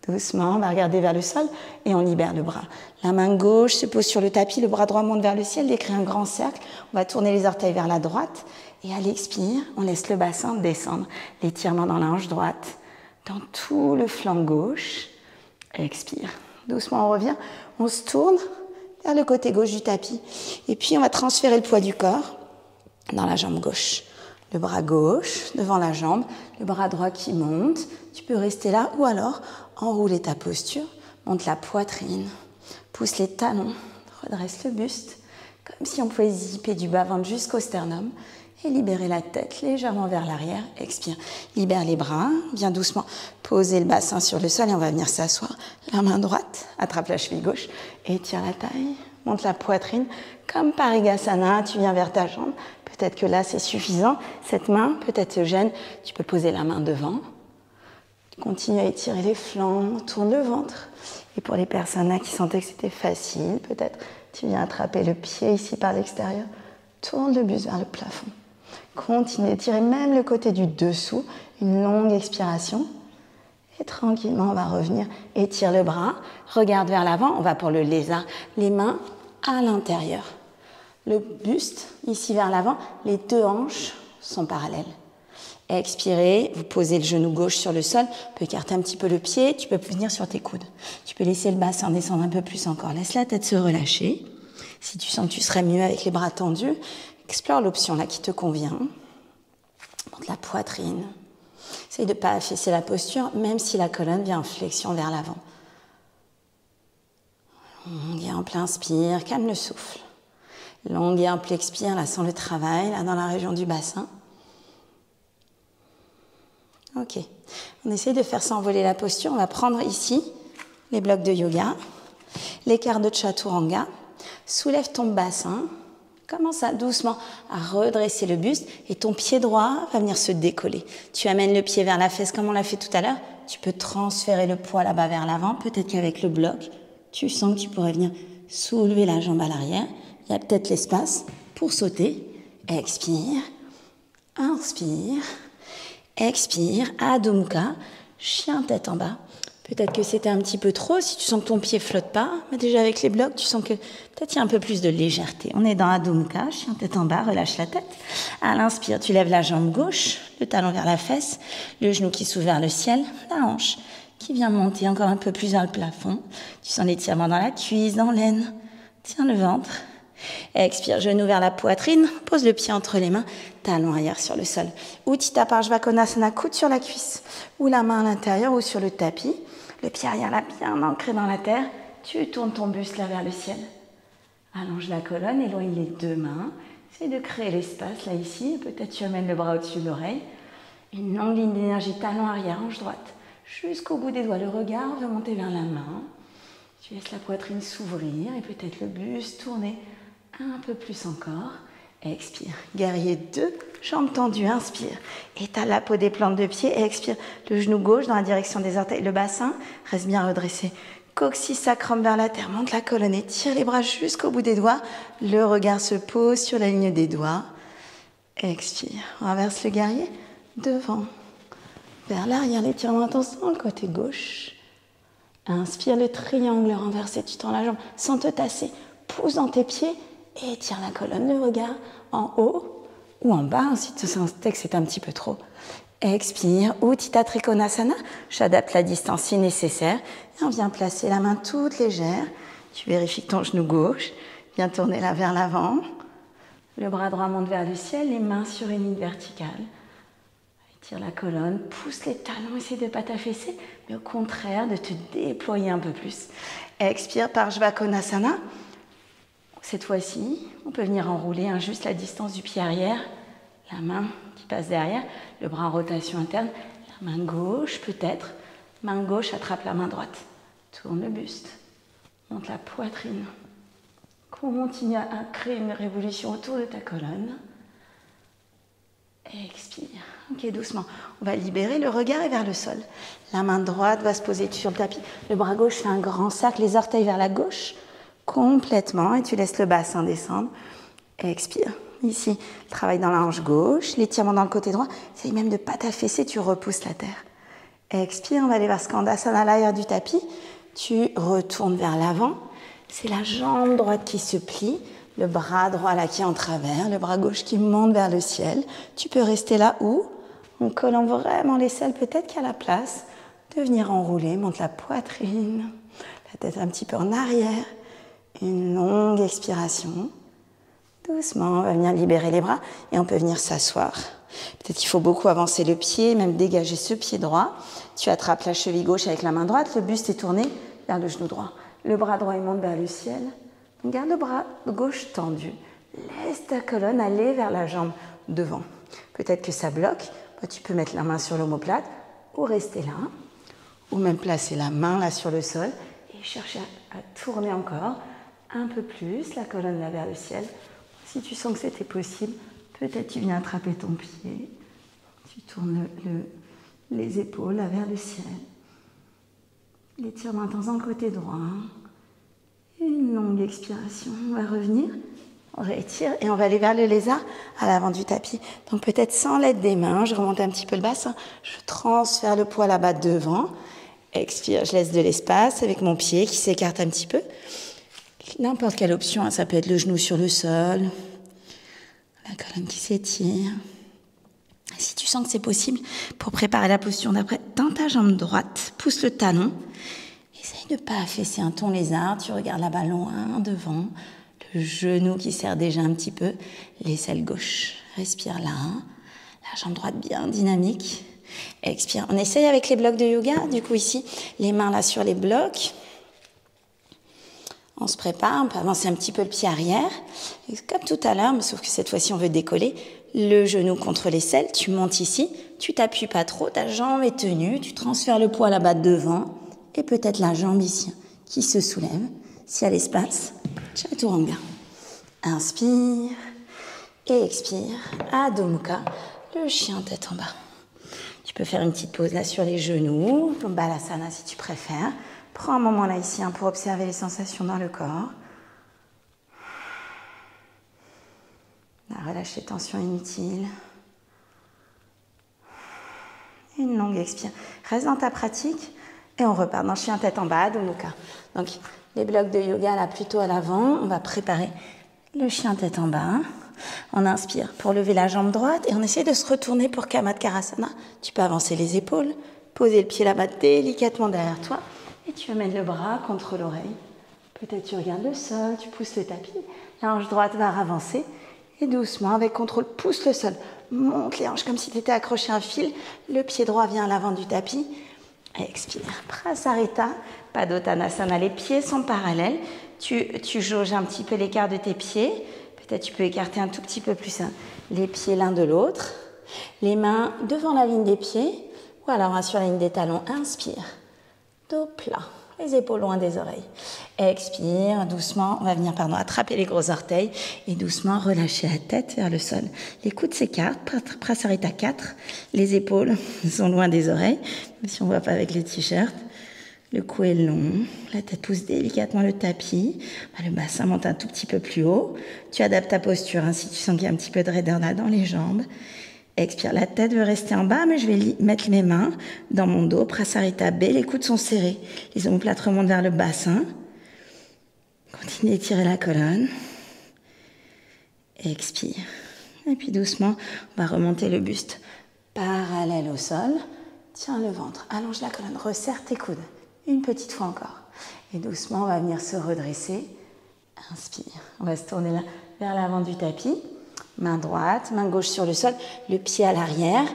Doucement, on va regarder vers le sol et on libère le bras. La main gauche se pose sur le tapis, le bras droit monte vers le ciel, décrit un grand cercle. On va tourner les orteils vers la droite et à l'expire, on laisse le bassin descendre. L'étirement dans la hanche droite, dans tout le flanc gauche. Expire. Doucement, on revient. On se tourne vers le côté gauche du tapis. Et puis, on va transférer le poids du corps dans la jambe gauche. Le bras gauche devant la jambe, le bras droit qui monte. Tu peux rester là ou alors enrouler ta posture monte la poitrine, pousse les talons, redresse le buste, comme si on pouvait zipper du bas-ventre jusqu'au sternum et libérer la tête légèrement vers l'arrière. Expire, libère les bras, bien doucement, posez le bassin sur le sol et on va venir s'asseoir. La main droite, attrape la cheville gauche, étire la taille, monte la poitrine, comme Parigasana, tu viens vers ta jambe. Peut-être que là c'est suffisant, cette main peut-être te gêne, tu peux poser la main devant. Continue à étirer les flancs, tourne le ventre. Et pour les personnes là qui sentaient que c'était facile, peut-être tu viens attraper le pied ici par l'extérieur, tourne le buste vers le plafond. Continue d'étirer même le côté du dessous, une longue expiration. Et tranquillement, on va revenir, étire le bras, regarde vers l'avant, on va pour le lézard, les mains à l'intérieur. Le buste, ici vers l'avant, les deux hanches sont parallèles. Expirez, vous posez le genou gauche sur le sol, tu peux écarter un petit peu le pied, tu peux venir sur tes coudes. Tu peux laisser le bassin descendre un peu plus encore, laisse la tête se relâcher. Si tu sens que tu serais mieux avec les bras tendus, explore l'option là qui te convient. Monte la poitrine. Essaye de ne pas affaisser la posture, même si la colonne vient en flexion vers l'avant. Longue et ample inspire, calme le souffle. Longue et ample expire, là sent le travail, là dans la région du bassin. Ok, on essaye de faire s'envoler la posture. On va prendre ici les blocs de yoga, l'écart de chaturanga. Soulève ton bassin, commence doucement à redresser le buste et ton pied droit va venir se décoller. Tu amènes le pied vers la fesse comme on l'a fait tout à l'heure. Tu peux transférer le poids là-bas vers l'avant. Peut-être qu'avec le bloc, tu sens que tu pourrais venir soulever la jambe à l'arrière. Il y a peut-être l'espace pour sauter. Expire, inspire. Expire, Adho Mukha, chien tête en bas. Peut-être que c'était un petit peu trop, si tu sens que ton pied flotte pas, mais déjà avec les blocs, tu sens que peut-être il y a un peu plus de légèreté. On est dans Adho Mukha, chien tête en bas, relâche la tête. À l'inspire, tu lèves la jambe gauche, le talon vers la fesse, le genou qui s'ouvre vers le ciel, la hanche qui vient monter encore un peu plus vers le plafond. Tu sens l'étirement dans la cuisse, dans l'aine. Tiens le ventre. Expire, genou vers la poitrine, pose le pied entre les mains, talon arrière sur le sol. Utthita Parshvakonasana, coude sur la cuisse, ou la main à l'intérieur ou sur le tapis. Le pied arrière là, bien ancré dans la terre. Tu tournes ton buste là vers le ciel. Allonge la colonne, éloigne les deux mains. Essaye de créer l'espace là ici. Peut-être tu amènes le bras au-dessus de l'oreille. Une longue ligne d'énergie, talon arrière, hanche droite. Jusqu'au bout des doigts, le regard veut monter vers la main. Tu laisses la poitrine s'ouvrir et peut-être le buste tourner un peu plus encore. Expire. Guerrier 2, jambes tendues, inspire. Étale la peau des plantes de pied. Expire. Le genou gauche dans la direction des orteils. Le bassin reste bien redressé. Coccyx sacrum vers la terre. Monte la colonne et tire les bras jusqu'au bout des doigts. Le regard se pose sur la ligne des doigts. Expire. Renverse le guerrier. Devant. Vers l'arrière. L'étirement intense dans le côté gauche. Inspire le triangle renversé. Tu tends la jambe sans te tasser. Pousse dans tes pieds. Et étire la colonne, le regard en haut ou en bas, si tu sentais que c'est un petit peu trop. Expire, Utthita Trikonasana, j'adapte la distance si nécessaire. Et on vient placer la main toute légère. Tu vérifies que ton genou gauche vient tourner là vers l'avant. Le bras droit monte vers le ciel, les mains sur une ligne verticale. Étire la colonne, pousse les talons, essaie de ne pas t'affaisser, mais au contraire de te déployer un peu plus. Expire, Parshvakonasana. Cette fois-ci, on peut venir enrouler juste la distance du pied arrière, la main qui passe derrière, le bras en rotation interne, la main gauche peut-être, main gauche attrape la main droite, tourne le buste, monte la poitrine, continue à créer une révolution autour de ta colonne, expire, ok doucement, on va libérer, le regard est vers le sol, la main droite va se poser sur le tapis, le bras gauche fait un grand cercle, les orteils vers la gauche, complètement, et tu laisses le bassin descendre. Expire. Ici, travaille dans la hanche gauche, l'étirement dans le côté droit. Essaye même de ne pas t'affaisser, tu repousses la terre. Expire, on va aller vers Skandasana à l'arrière du tapis. Tu retournes vers l'avant. C'est la jambe droite qui se plie, le bras droit là qui est en travers, le bras gauche qui monte vers le ciel. Tu peux rester là où, en collant vraiment les selles, peut-être qu'il y a la place de venir enrouler. Monte la poitrine, la tête un petit peu en arrière. Une longue expiration. Doucement, on va venir libérer les bras et on peut venir s'asseoir. Peut-être qu'il faut beaucoup avancer le pied, même dégager ce pied droit. Tu attrapes la cheville gauche avec la main droite, le buste est tourné vers le genou droit. Le bras droit, il monte vers le ciel. Donc, garde le bras gauche tendu. Laisse ta colonne aller vers la jambe devant. Peut-être que ça bloque. Tu peux mettre la main sur l'omoplate ou rester là. Ou même placer la main là sur le sol et chercher à tourner encore un peu plus la colonne là vers le ciel. Si tu sens que c'était possible, peut-être tu viens attraper ton pied. Tu tournes les épaules là vers le ciel. L'étirement dans le côté droit. Une longue expiration. On va revenir. On réétire et on va aller vers le lézard à l'avant du tapis. Donc peut-être sans l'aide des mains, je remonte un petit peu le bassin. Je transfère le poids là-bas devant. Expire, je laisse de l'espace avec mon pied qui s'écarte un petit peu. N'importe quelle option, ça peut être le genou sur le sol, la colonne qui s'étire. Si tu sens que c'est possible, pour préparer la posture d'après, dans ta jambe droite, pousse le talon. Essaye de ne pas affaisser un ton lézard. Tu regardes là-bas loin, devant. Le genou qui serre déjà un petit peu. L'aisselle gauche. Respire là. La jambe droite bien dynamique. Expire. On essaye avec les blocs de yoga. Du coup, ici, les mains là sur les blocs. On se prépare. On peut avancer un petit peu le pied arrière. Et comme tout à l'heure, mais sauf que cette fois-ci, on veut décoller. Le genou contre l'aisselle. Tu montes ici. Tu t'appuies pas trop. Ta jambe est tenue. Tu transfères le poids là-bas devant. Et peut-être la jambe ici qui se soulève. S'il y a l'espace. Chaturanga. Inspire. Et expire. Adho Mukha. Le chien tête en bas. Tu peux faire une petite pause là sur les genoux, Balasana si tu préfères. Prends un moment là ici pour observer les sensations dans le corps. Relâche les tensions inutiles. Une longue expire. Reste dans ta pratique et on repart dans chien tête en bas, Adho Mukha. Donc les blocs de yoga là plutôt à l'avant. On va préparer le chien tête en bas. On inspire pour lever la jambe droite et on essaie de se retourner pour Kamatkarasana. Tu peux avancer les épaules, poser le pied là-bas délicatement derrière toi et tu amènes le bras contre l'oreille. Peut-être tu regardes le sol, tu pousses le tapis. La hanche droite va avancer et doucement, avec contrôle, pousse le sol. Monte les hanches comme si tu étais accroché à un fil. Le pied droit vient à l'avant du tapis. Expire. Prasarita, Padottanasana. Les pieds sont parallèles. Tu jauges un petit peu l'écart de tes pieds. Peut-être tu peux écarter un tout petit peu plus les pieds l'un de l'autre. Les mains devant la ligne des pieds ou alors sur la ligne des talons. Inspire. Dos plat. Les épaules loin des oreilles. Expire. Doucement, on va venir attraper les gros orteils et doucement relâcher la tête vers le sol. Les coudes s'écartent. Prasarita 4. Les épaules sont loin des oreilles, même si on ne voit pas avec les t-shirts. Le cou est long, la tête pousse délicatement le tapis, le bassin monte un tout petit peu plus haut. Tu adaptes ta posture si tu sens qu'il y a un petit peu de raideur là dans les jambes. Expire, la tête veut rester en bas, mais je vais mettre mes mains dans mon dos. Prasarita B, les coudes sont serrés. Les omoplates remontent vers le bassin. Continue d'étirer la colonne. Expire. Et puis doucement, on va remonter le buste parallèle au sol. Tiens le ventre, allonge la colonne, resserre tes coudes. Une petite fois encore. Et doucement, on va venir se redresser. Inspire. On va se tourner là, vers l'avant du tapis. Main droite, main gauche sur le sol. Le pied à l'arrière.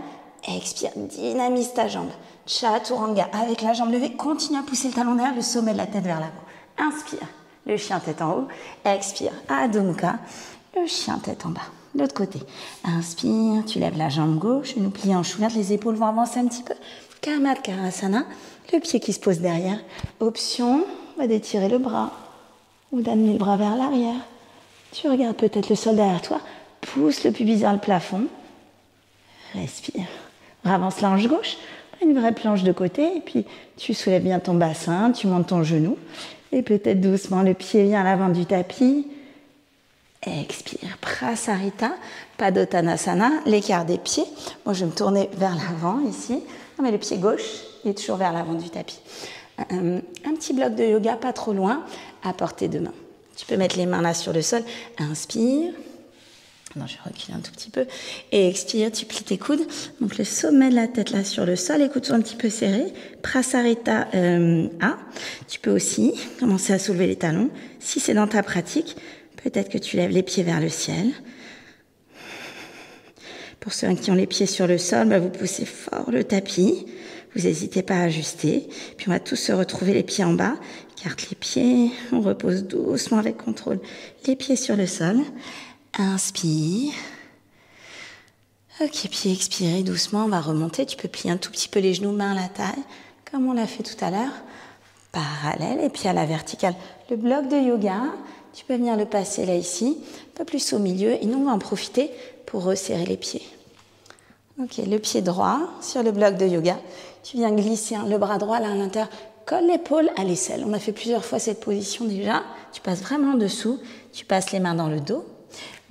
Expire. Dynamise ta jambe. Chaturanga avec la jambe levée. Continue à pousser le talon derrière, le sommet de la tête vers l'avant. Inspire. Le chien tête en haut. Expire. Adho Mukha. Le chien tête en bas. L'autre côté. Inspire. Tu lèves la jambe gauche. Genou plié en chou verte. Les épaules vont avancer un petit peu. Kamatkarasana. Le pied qui se pose derrière. Option, on va d'étirer le bras ou d'amener le bras vers l'arrière. Tu regardes peut-être le sol derrière toi. Pousse le pubis vers le plafond. Respire. Avance la hanche gauche. Une vraie planche de côté. Et puis, tu soulèves bien ton bassin. Tu montes ton genou. Et peut-être doucement, le pied vient à l'avant du tapis. Expire. Prasarita. Padottanasana. L'écart des pieds. Moi, je vais me tourner vers l'avant ici. Non, mais le pied gauche est toujours vers l'avant du tapis. Un petit bloc de yoga, pas trop loin, à portée de main. Tu peux mettre les mains là sur le sol. Inspire. Non, je vais reculer un tout petit peu. Et expire, tu plies tes coudes. Donc le sommet de la tête là sur le sol. Les coudes sont un petit peu serrés. Prasarita A. Tu peux aussi commencer à soulever les talons. Si c'est dans ta pratique, peut-être que tu lèves les pieds vers le ciel. Pour ceux qui ont les pieds sur le sol, vous poussez fort le tapis. Vous n'hésitez pas à ajuster. Puis on va tous se retrouver les pieds en bas. écarte les pieds, on repose doucement avec contrôle les pieds sur le sol. Inspire. Ok, puis expirez doucement, on va remonter. Tu peux plier un tout petit peu les genoux, main à la taille, comme on l'a fait tout à l'heure. Parallèle et puis à la verticale. Le bloc de yoga, tu peux venir le passer là ici, un peu plus au milieu. Et nous, on va en profiter pour resserrer les pieds. Ok, le pied droit sur le bloc de yoga. Tu viens glisser le bras droit là à l'intérieur. Colle l'épaule à l'aisselle. On a fait plusieurs fois cette position déjà. Tu passes vraiment en dessous. Tu passes les mains dans le dos.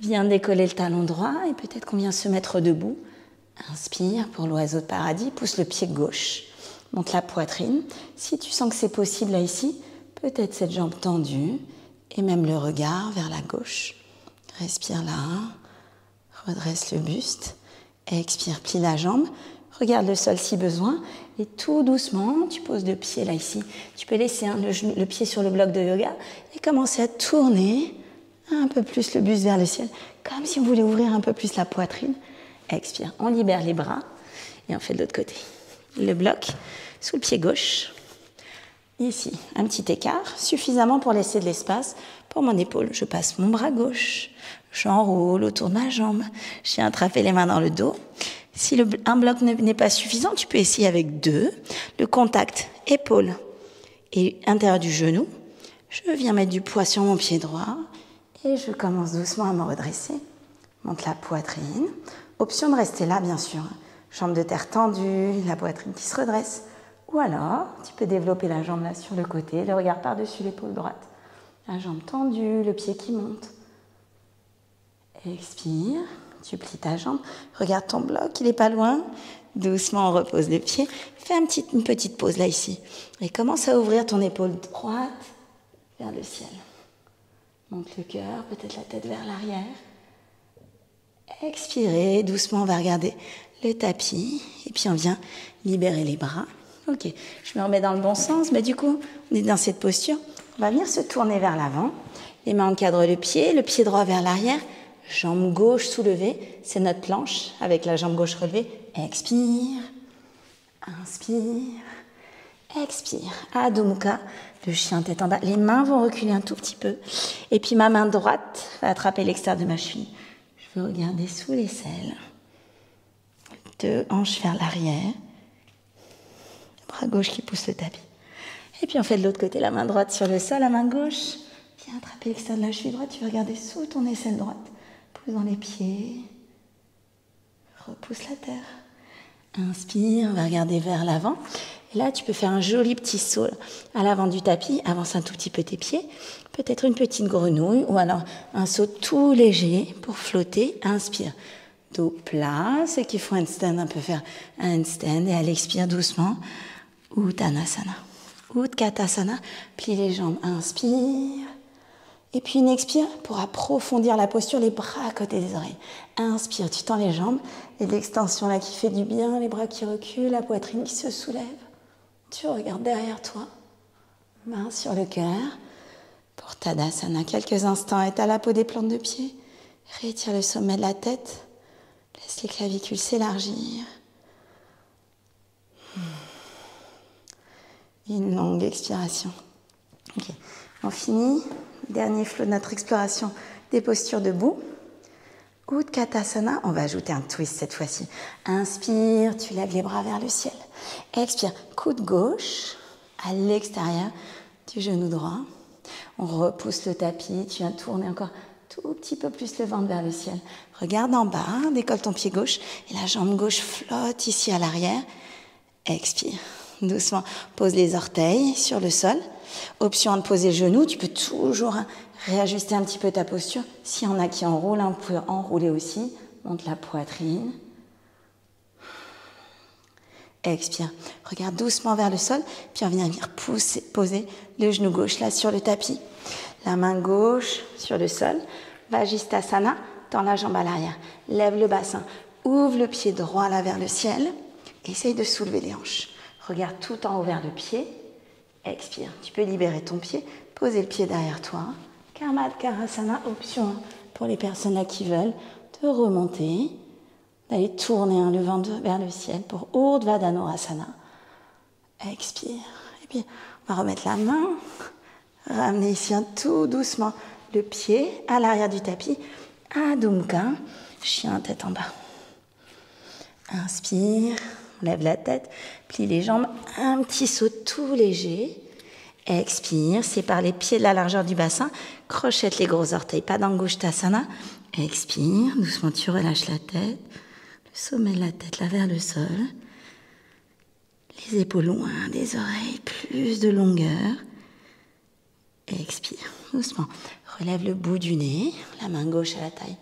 Viens décoller le talon droit et peut-être qu'on vient se mettre debout. Inspire pour l'oiseau de paradis. Pousse le pied gauche. Monte la poitrine. Si tu sens que c'est possible là ici, peut-être cette jambe tendue et même le regard vers la gauche. Respire là. Redresse le buste. Expire, plie la jambe. Regarde le sol si besoin. Et tout doucement, tu poses le pied là ici. Tu peux laisser le pied sur le bloc de yoga et commencer à tourner un peu plus le buste vers le ciel, comme si on voulait ouvrir un peu plus la poitrine. Expire, on libère les bras et on fait de l'autre côté. Le bloc sous le pied gauche. Ici, un petit écart, suffisamment pour laisser de l'espace pour mon épaule. Je passe mon bras gauche, j'enroule autour de ma jambe. Je viens attraper les mains dans le dos. Si un bloc n'est pas suffisant, tu peux essayer avec 2. Le contact épaule et intérieur du genou. Je viens mettre du poids sur mon pied droit et je commence doucement à me redresser. Monte la poitrine. Option de rester là, bien sûr. Jambe de terre tendue, la poitrine qui se redresse. Ou alors, tu peux développer la jambe là sur le côté, le regard par-dessus l'épaule droite. La jambe tendue, le pied qui monte. Expire, tu plies ta jambe. Regarde ton bloc, il n'est pas loin. Doucement, on repose le pied. Fais une petite pause là, ici. Et commence à ouvrir ton épaule droite vers le ciel. Monte le cœur, peut-être la tête vers l'arrière. Expirez, doucement, on va regarder le tapis. Et puis, on vient libérer les bras. Ok, je me remets dans le bon sens, mais du coup, on est dans cette posture. On va venir se tourner vers l'avant. Les mains encadrent le pied droit vers l'arrière. Jambe gauche soulevée, c'est notre planche avec la jambe gauche relevée. Expire, inspire, expire. Adho Mukha, le chien tête en bas. Les mains vont reculer un tout petit peu. Et puis ma main droite va attraper l'extérieur de ma cheville. Je veux regarder sous l'aisselle. 2 hanches vers l'arrière. Bras gauche qui pousse le tapis. Et puis on fait de l'autre côté, la main droite sur le sol, la main gauche. Viens attraper l'extérieur de la cheville droite, tu vas regarder sous ton aisselle droite. Pousse dans les pieds. Repousse la terre. Inspire, on va regarder vers l'avant. Et là, tu peux faire un joli petit saut à l'avant du tapis. Avance un tout petit peu tes pieds. Peut-être une petite grenouille ou alors un saut tout léger pour flotter. Inspire. Dos plat. Ceux qui font handstand, on peut faire un handstand et aller expire doucement. Uttanasana. Utkatasana. Plie les jambes. Inspire. Et puis une expire pour approfondir la posture, les bras à côté des oreilles. Inspire, tu tends les jambes et l'extension là qui fait du bien, les bras qui reculent, la poitrine qui se soulève. Tu regardes derrière toi, main sur le cœur. Pour Tadasana, quelques instants, étale la peau des plantes de pied. Retire le sommet de la tête. Laisse les clavicules s'élargir. Une longue expiration. Ok, on finit. Dernier flot de notre exploration des postures debout. Utkatasana, on va ajouter un twist cette fois-ci. Inspire, tu lèves les bras vers le ciel. Expire, coude gauche à l'extérieur du genou droit. On repousse le tapis, tu viens tourner encore tout petit peu plus le ventre vers le ciel. Regarde en bas, décolle ton pied gauche et la jambe gauche flotte ici à l'arrière. Expire, doucement, pose les orteils sur le sol. Option de poser le genou, tu peux toujours réajuster un petit peu ta posture. S'il y en a qui enroulent, on peut enrouler aussi. Monte la poitrine. Expire. Regarde doucement vers le sol, puis on vient venir poser le genou gauche là sur le tapis. La main gauche sur le sol. Vajisthasana, tends la jambe à l'arrière. Lève le bassin. Ouvre le pied droit là vers le ciel. Essaye de soulever les hanches. Regarde tout en haut vers le pied. Expire. Tu peux libérer ton pied, poser le pied derrière toi. Karmadkarasana, option pour les personnes là qui veulent de remonter, d'aller tourner le ventre vers le ciel pour Urdhva Dhanurasana. Expire. Et puis, on va remettre la main Ramenez ici tout doucement le pied à l'arrière du tapis. Adho Mukha, chien tête en bas. Inspire, on lève la tête, plie les jambes, un petit saut tout léger. Expire, sépare les pieds de la largeur du bassin, crochette les gros orteils, pas d'Angushtasana. Expire, doucement tu relâches la tête, le sommet de la tête là vers le sol. Les épaules loin des oreilles, plus de longueur. Expire, doucement. Relève le bout du nez, la main gauche à la taille.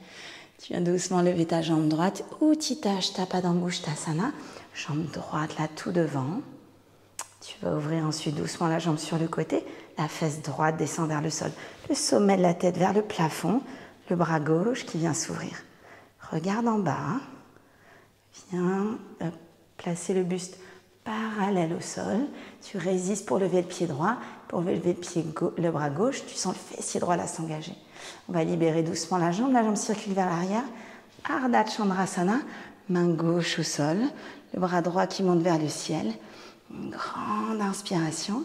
Tu viens doucement lever ta jambe droite, Utthita Padangusthasana, jambe droite là tout devant. Tu vas ouvrir ensuite doucement la jambe sur le côté, la fesse droite descend vers le sol, le sommet de la tête vers le plafond, le bras gauche qui vient s'ouvrir. Regarde en bas, viens placer le buste parallèle au sol, tu résistes pour lever le pied droit, pour lever le bras gauche, tu sens le fessier droit là s'engager. On va libérer doucement la jambe circule vers l'arrière, Ardha Chandrasana, main gauche au sol, le bras droit qui monte vers le ciel. Une grande inspiration,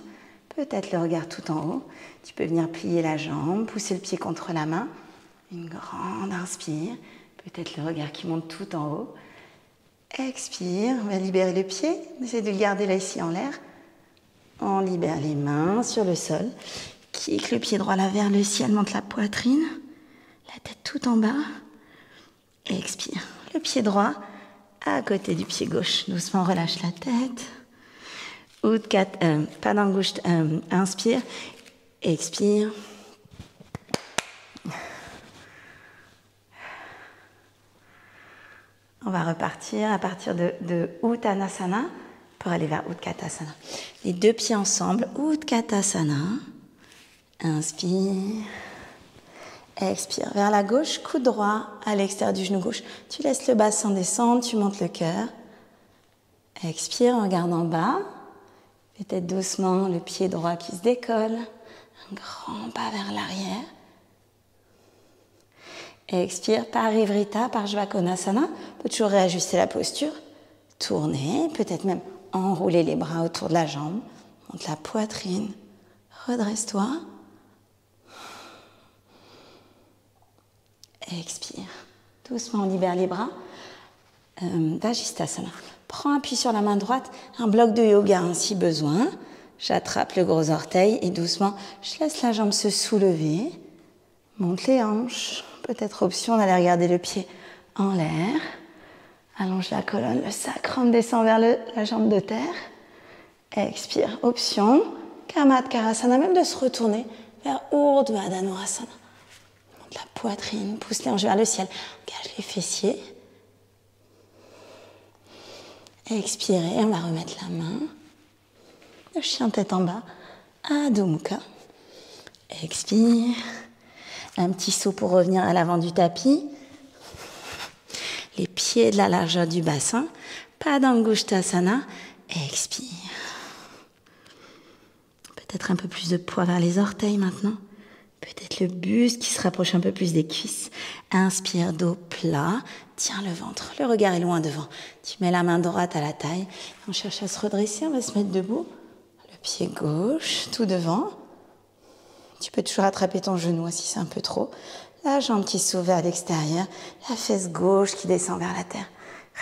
peut-être le regard tout en haut. Tu peux venir plier la jambe, pousser le pied contre la main. Une grande inspire, peut-être le regard qui monte tout en haut. Expire, on va libérer le pied. Essaye de le garder là ici en l'air. On libère les mains sur le sol. Kick le pied droit là vers le ciel, monte la poitrine. La tête tout en bas. Expire, le pied droit à côté du pied gauche. Doucement relâche la tête. Inspire, expire. On va repartir à partir de Uttanasana pour aller vers Utkatasana. Les deux pieds ensemble, Utkatasana. Inspire. Expire. Vers la gauche, coude droit à l'extérieur du genou gauche. Tu laisses le bassin descendre, tu montes le cœur. Expire, regarde en bas. Peut-être doucement le pied droit qui se décolle. Un grand pas vers l'arrière. Expire, Parivrita, Parshvakonasana. On peut toujours réajuster la posture. Tourner, peut-être même enrouler les bras autour de la jambe. Monte la poitrine. Redresse-toi. Expire. Doucement, on libère les bras. Vajisthasana. Prends appui sur la main droite, un bloc de yoga si besoin. J'attrape le gros orteil et doucement, je laisse la jambe se soulever. Monte les hanches. Peut-être option d'aller regarder le pied en l'air. Allonge la colonne, le sacrum descend vers la jambe de terre. Expire. Option, Kamatkarasana, même de se retourner vers Urdhva Dhanurasana. Monte la poitrine, pousse les hanches vers le ciel. Engage les fessiers. Expirez, on va remettre la main. Le chien tête en bas. Adho Mukha. Expire. Un petit saut pour revenir à l'avant du tapis. Les pieds de la largeur du bassin. Padangusthasana. Expire. Peut-être un peu plus de poids vers les orteils maintenant. Peut-être le buste qui se rapproche un peu plus des cuisses. Inspire, dos plat. Tiens le ventre. Le regard est loin devant. Tu mets la main droite à la taille. On cherche à se redresser. On va se mettre debout. Le pied gauche, tout devant. Tu peux toujours attraper ton genou si c'est un peu trop. La jambe qui s'ouvre vers l'extérieur. La fesse gauche qui descend vers la terre.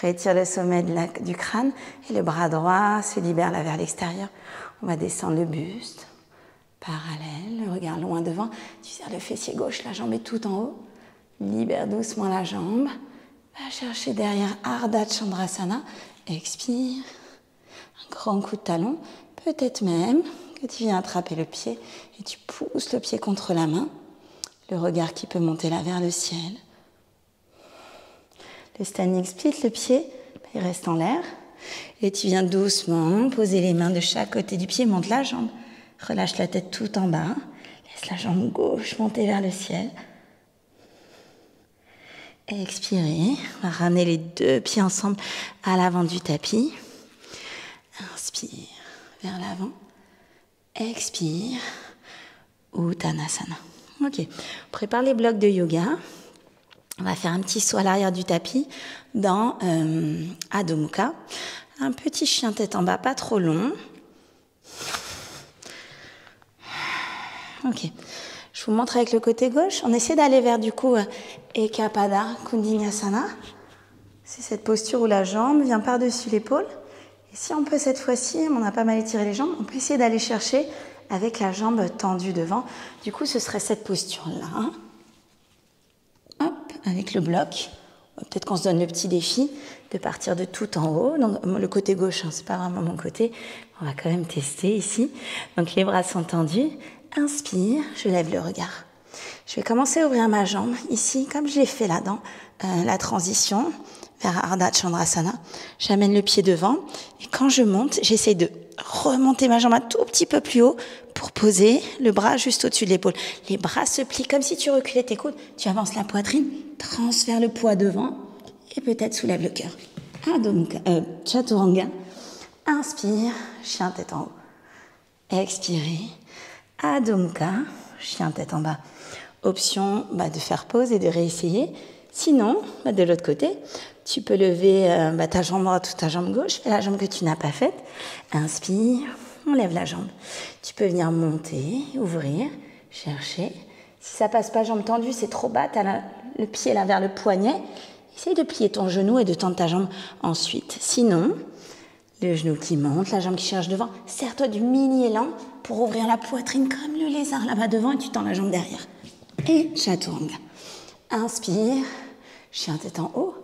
Retire le sommet du crâne. Et le bras droit se libère là vers l'extérieur. On va descendre le buste. Parallèle, le regard loin devant. Tu serres le fessier gauche, la jambe est tout en haut. Libère doucement la jambe. Va chercher derrière Ardha Chandrasana. Expire. Un grand coup de talon. Peut-être même que tu viens attraper le pied et tu pousses le pied contre la main. Le regard qui peut monter là vers le ciel. Le standing split, le pied, il reste en l'air. Et tu viens doucement poser les mains de chaque côté du pied. Monte la jambe. Relâche la tête tout en bas. Laisse la jambe gauche monter vers le ciel. Expirez. On va ramener les deux pieds ensemble à l'avant du tapis. Inspire vers l'avant. Expire. Uttanasana. Ok. On prépare les blocs de yoga. On va faire un petit saut à l'arrière du tapis dans Adho Mukha. Un petit chien tête en bas, pas trop long. Ok. Je vous montre avec le côté gauche. On essaie d'aller vers du coup Eka Pada Kundinasana. C'est cette posture où la jambe vient par-dessus l'épaule. Et si on peut cette fois-ci, on a pas mal étiré les jambes, on peut essayer d'aller chercher avec la jambe tendue devant. Du coup, ce serait cette posture-là. Hop, avec le bloc. Peut-être qu'on se donne le petit défi de partir de tout en haut. Donc, le côté gauche, hein, c'est pas vraiment mon côté. On va quand même tester ici. Donc, les bras sont tendus. Inspire, je lève le regard. Je vais commencer à ouvrir ma jambe ici, comme je l'ai fait là dans la transition vers Ardha Chandrasana. J'amène le pied devant et quand je monte, j'essaie de remonter ma jambe un tout petit peu plus haut pour poser le bras juste au-dessus de l'épaule. Les bras se plient comme si tu reculais tes coudes. Tu avances la poitrine, transfère le poids devant et peut-être soulève le cœur. Chaturanga. Inspire, chien tête en haut. Expirez. Adho Mukha, chien tête en bas. Option de faire pause et de réessayer. Sinon, de l'autre côté, tu peux lever ta jambe droite ou ta jambe gauche, fais la jambe que tu n'as pas faite. Inspire, on lève la jambe. Tu peux venir monter, ouvrir, chercher. Si ça passe pas jambe tendue, c'est trop bas, tu as le pied là vers le poignet. Essaye de plier ton genou et de tendre ta jambe ensuite. Sinon, le genou qui monte, la jambe qui cherche devant. Serre-toi du mini-élan pour ouvrir la poitrine comme le lézard là-bas devant et tu tends la jambe derrière. Et Chaturanga. Inspire, chien tête en haut.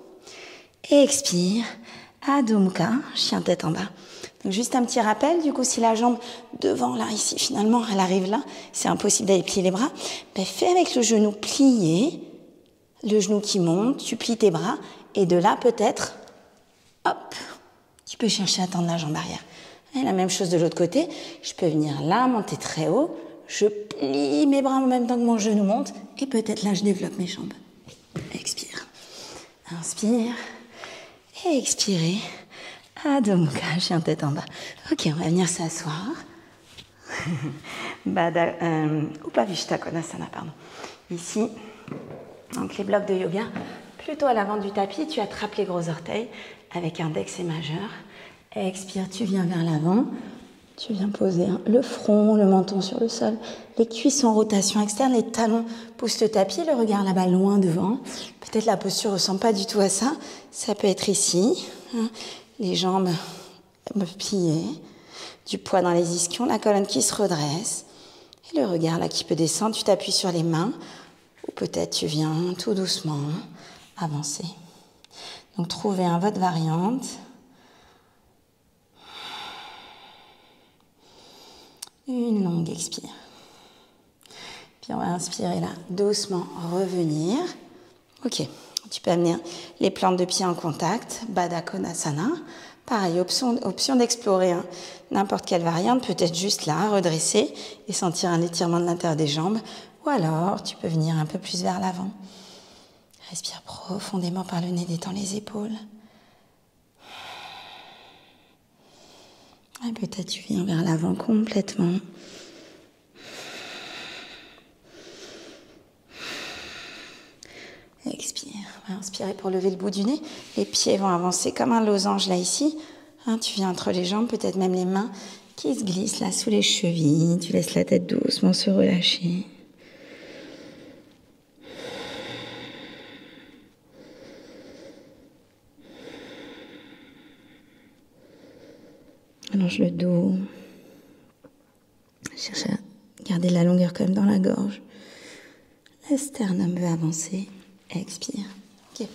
Et expire, Adho Mukha, chien tête en bas. Donc juste un petit rappel, du coup si la jambe devant là, ici finalement, elle arrive là, c'est impossible d'aller plier les bras, fais avec le genou plié, le genou qui monte, tu plies tes bras et de là peut-être, hop, tu peux chercher à tendre la jambe arrière. Et la même chose de l'autre côté, je peux venir là, monter très haut, je plie mes bras en même temps que mon genou monte et peut-être là je développe mes jambes. Expire. Inspire. Et expirez. Adho Mukha, chien tête en bas. Ok, on va venir s'asseoir. Upavishta Konasana, pardon. Ici, donc les blocs de yoga, plutôt à l'avant du tapis, tu attrapes les gros orteils avec index et majeur. Expire, tu viens vers l'avant. Tu viens poser le front, le menton sur le sol, les cuisses en rotation externe, les talons poussent le tapis, le regard là-bas loin devant. Peut-être la posture ne ressemble pas du tout à ça. Ça peut être ici, les jambes pliées, du poids dans les ischions, la colonne qui se redresse, et le regard là qui peut descendre. Tu t'appuies sur les mains, ou peut-être tu viens tout doucement avancer. Donc trouvez votre variante. Une longue expire. Puis on va inspirer là, doucement revenir. Ok, tu peux amener les plantes de pied en contact, Baddha Konasana. Pareil, option d'explorer n'importe quelle variante, peut-être juste là, redresser et sentir un étirement de l'intérieur des jambes. Ou alors, tu peux venir un peu plus vers l'avant. Respire profondément par le nez, détends les épaules. Et peut-être tu viens vers l'avant complètement. Expire. Inspirez pour lever le bout du nez. Les pieds vont avancer comme un losange là ici. Tu viens entre les jambes, peut-être même les mains qui se glissent là sous les chevilles. Tu laisses la tête doucement se relâcher. Allonge le dos. Cherche à garder la longueur comme dans la gorge. Le sternum veut avancer. Expire. Ok.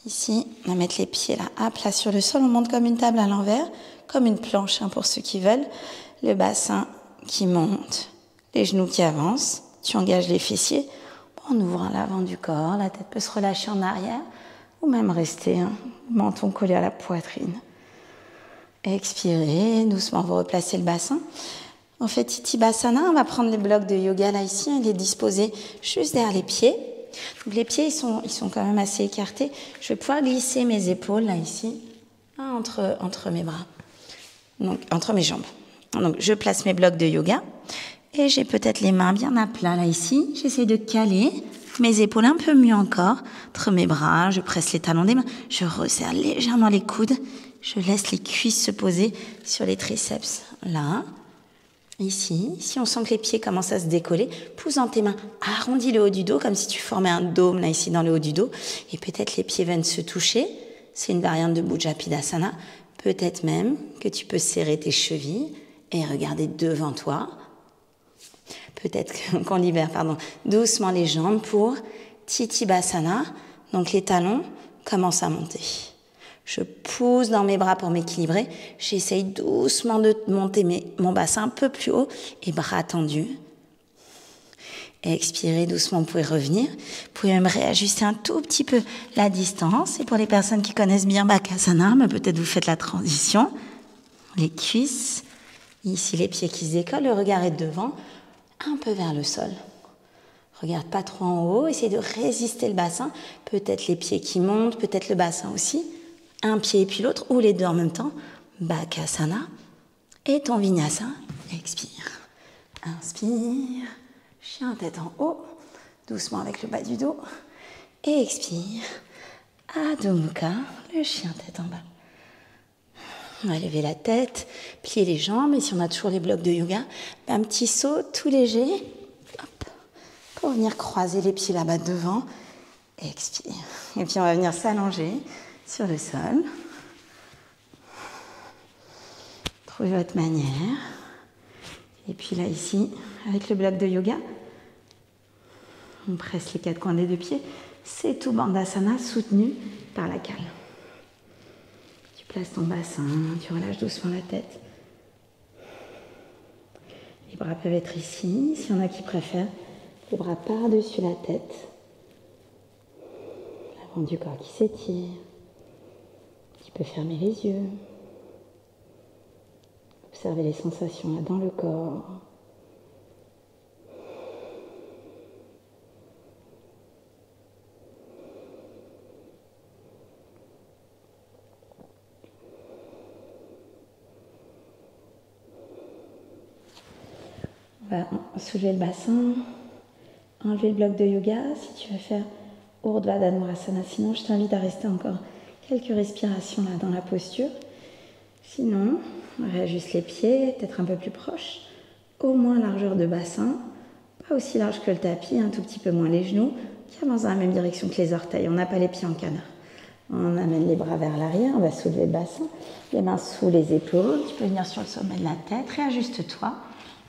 Ici, on va mettre les pieds là à plat sur le sol. On monte comme une table à l'envers, comme une planche pour ceux qui veulent. Le bassin qui monte, les genoux qui avancent. Tu engages les fessiers en ouvrant l'avant du corps. La tête peut se relâcher en arrière ou même rester menton collé à la poitrine. Expirez, doucement vous replacez le bassin. En fait, Itibasana, on va prendre les blocs de yoga là ici et les disposer juste derrière les pieds. Donc les pieds, ils sont quand même assez écartés. Je vais pouvoir glisser mes épaules là ici, entre mes bras, donc entre mes jambes. Donc je place mes blocs de yoga et j'ai peut-être les mains bien à plat là ici. J'essaie de caler mes épaules un peu mieux encore entre mes bras. Je presse les talons des mains. Je resserre légèrement les coudes. Je laisse les cuisses se poser sur les triceps là. Ici, si on sent que les pieds commencent à se décoller, pousse dans tes mains, arrondis le haut du dos comme si tu formais un dôme là ici dans le haut du dos. Et peut-être les pieds viennent se toucher. C'est une variante de Bujapidasana. Peut-être même que tu peux serrer tes chevilles et regarder devant toi. Peut-être qu'on libère doucement les jambes pour Titibhasana. Donc les talons commencent à monter. Je pousse dans mes bras pour m'équilibrer. J'essaye doucement de monter mon bassin un peu plus haut et bras tendus. Expirez doucement, vous pouvez revenir. Vous pouvez même réajuster un tout petit peu la distance. Et pour les personnes qui connaissent bien Bakasana, peut-être vous faites la transition. Les cuisses, ici les pieds qui se décollent, le regard est devant, un peu vers le sol. Regarde pas trop en haut, essayez de résister le bassin. Peut-être les pieds qui montent, peut-être le bassin aussi. Un pied et puis l'autre, ou les deux en même temps. Bakasana. Et ton vinyasa. Expire. Inspire. Chien tête en haut. Doucement avec le bas du dos. Et expire. Adho Mukha, le chien tête en bas. On va lever la tête, plier les jambes. Et si on a toujours les blocs de yoga, un petit saut tout léger. Hop, pour venir croiser les pieds là-bas devant. Expire. Et puis on va venir s'allonger sur le sol. Trouvez votre manière. Et puis là, ici, avec le bloc de yoga, on presse les quatre coins des deux pieds. C'est tout Bandhasana soutenu par la cale. Tu places ton bassin, tu relâches doucement la tête. Les bras peuvent être ici. S'il y en a qui préfèrent, les bras par-dessus la tête. L'avant du corps qui s'étire. Tu peux fermer les yeux. Observez les sensations là dans le corps. On va soulever le bassin, enlever le bloc de yoga si tu veux faire Urdhva Dhanurasana. Sinon, je t'invite à rester encore quelques respirations là dans la posture. Sinon, on réajuste les pieds, peut-être un peu plus proche, au moins largeur de bassin, pas aussi large que le tapis, un tout petit peu moins les genoux, qui avancent dans la même direction que les orteils. On n'a pas les pieds en canard. On amène les bras vers l'arrière, on va soulever le bassin, les mains sous les épaules, tu peux venir sur le sommet de la tête, réajuste-toi.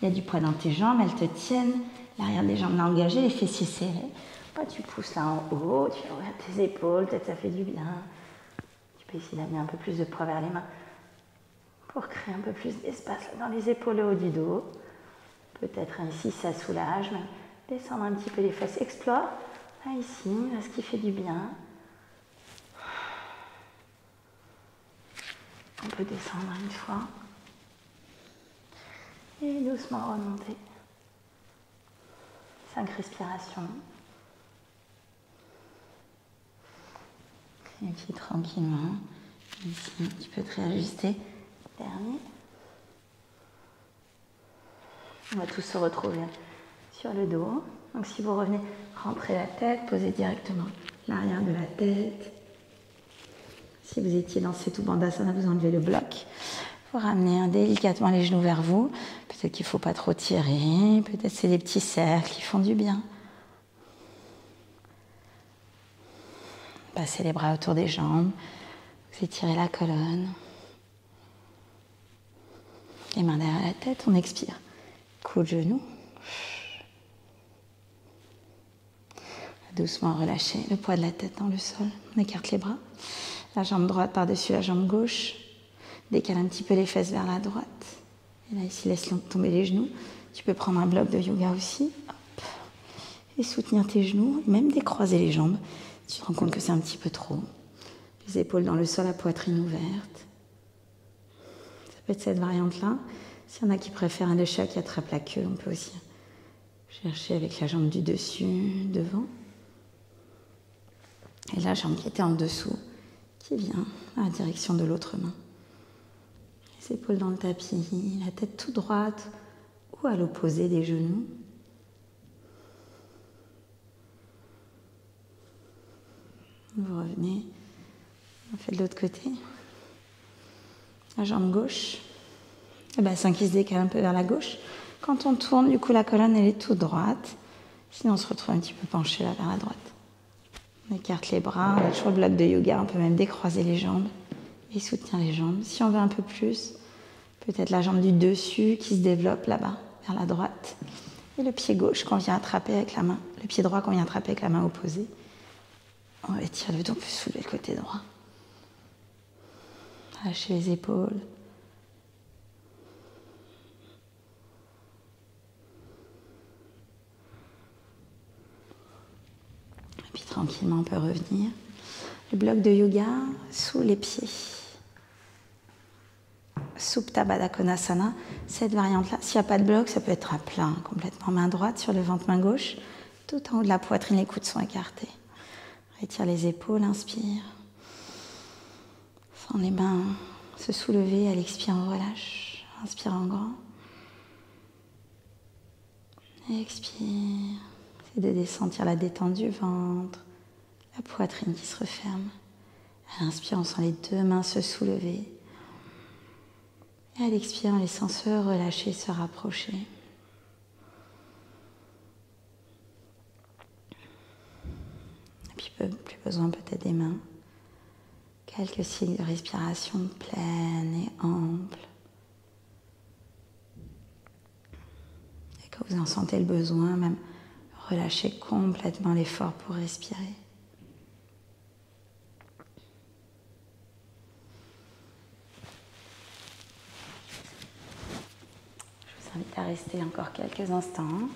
Il y a du poids dans tes jambes, elles te tiennent, l'arrière des jambes là engagées, les fessiers serrés. Tu pousses là en haut, tu ouvres tes épaules, peut-être ça fait du bien. Tu peux essayer d'amener un peu plus de poids vers les mains pour créer un peu plus d'espace dans les épaules et au haut du dos. Peut-être ici ça soulage, mais descendre un petit peu les fesses. Explore, là ici, là, ce qui fait du bien. On peut descendre une fois. Et doucement remonter. 5 respirations. Et puis tranquillement, ici, tu peux te réajuster. Dernier. On va tous se retrouver sur le dos. Donc si vous revenez, rentrez la tête, posez directement l'arrière de la tête. Si vous étiez dans Setu Bandhasana, vous enlevez le bloc. Vous ramenez délicatement les genoux vers vous. Peut-être qu'il ne faut pas trop tirer. Peut-être c'est des petits cercles qui font du bien. Passez les bras autour des jambes. Vous étirez la colonne. Les mains derrière la tête, on expire. Coup de genou. Doucement relâchez le poids de la tête dans le sol. On écarte les bras. La jambe droite par-dessus la jambe gauche. Décale un petit peu les fesses vers la droite. Et là, ici, laisse tomber les genoux. Tu peux prendre un bloc de yoga aussi. Hop. Et soutenir tes genoux, même décroiser les jambes. Tu te rends compte que c'est un petit peu trop. Les épaules dans le sol, la poitrine ouverte. Ça peut être cette variante-là. S'il y en a qui préfèrent un chat qui attrape la queue, on peut aussi chercher avec la jambe du dessus, devant. Et la jambe qui était en dessous, qui vient à la direction de l'autre main. Les épaules dans le tapis, la tête tout droite ou à l'opposé des genoux. Vous revenez, on fait de l'autre côté. La jambe gauche Le bassin qui se décale un peu vers la gauche. Quand on tourne, du coup, la colonne, elle est toute droite. Sinon, on se retrouve un petit peu penché là vers la droite. On écarte les bras, on a toujours le bloc de yoga. On peut même décroiser les jambes et soutenir les jambes. Si on veut un peu plus, peut-être la jambe du dessus qui se développe là-bas, vers la droite. Et le pied gauche qu'on vient attraper avec la main. Le pied droit qu'on vient attraper avec la main opposée. On va étirer le dos, on peut soulever le côté droit. Lâcher les épaules. Et puis tranquillement, on peut revenir. Le bloc de yoga sous les pieds. Supta Baddha Konasana, cette variante-là, s'il n'y a pas de bloc, ça peut être à plat, complètement main droite sur le ventre, main gauche, tout en haut de la poitrine, les coudes sont écartés. Retire les épaules, inspire. Sans les mains se soulever, à l'expire, on relâche. Inspire en grand. Expire. C'est de sentir la détente du ventre, la poitrine qui se referme. À l'inspire, on sent les deux mains se soulever. Et à l'expire, en laissant se relâcher, se rapprocher. Et puis, plus besoin peut-être des mains. Quelques cycles de respiration pleine et ample. Et quand vous en sentez le besoin, même relâchez complètement l'effort pour respirer. Je vous invite à rester encore quelques instants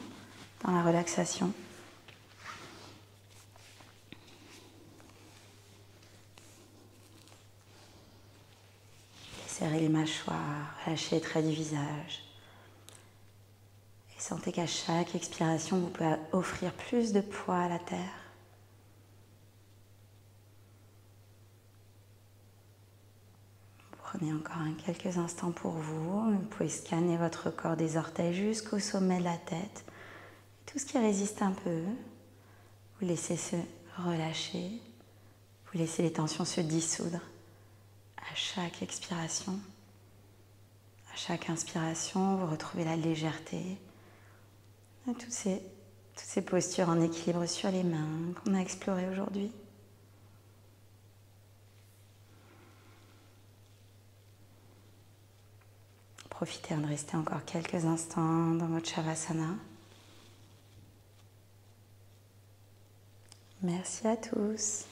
dans la relaxation. Serrez les mâchoires, relâchez les traits du visage. Et sentez qu'à chaque expiration, vous pouvez offrir plus de poids à la terre. Prenez encore quelques instants pour vous. Vous pouvez scanner votre corps des orteils jusqu'au sommet de la tête. Tout ce qui résiste un peu, vous laissez se relâcher. Vous laissez les tensions se dissoudre. À chaque expiration, à chaque inspiration, vous retrouvez la légèreté. Et toutes ces postures en équilibre sur les mains qu'on a explorées aujourd'hui. Profitez de rester encore quelques instants dans votre Shavasana. Merci à tous.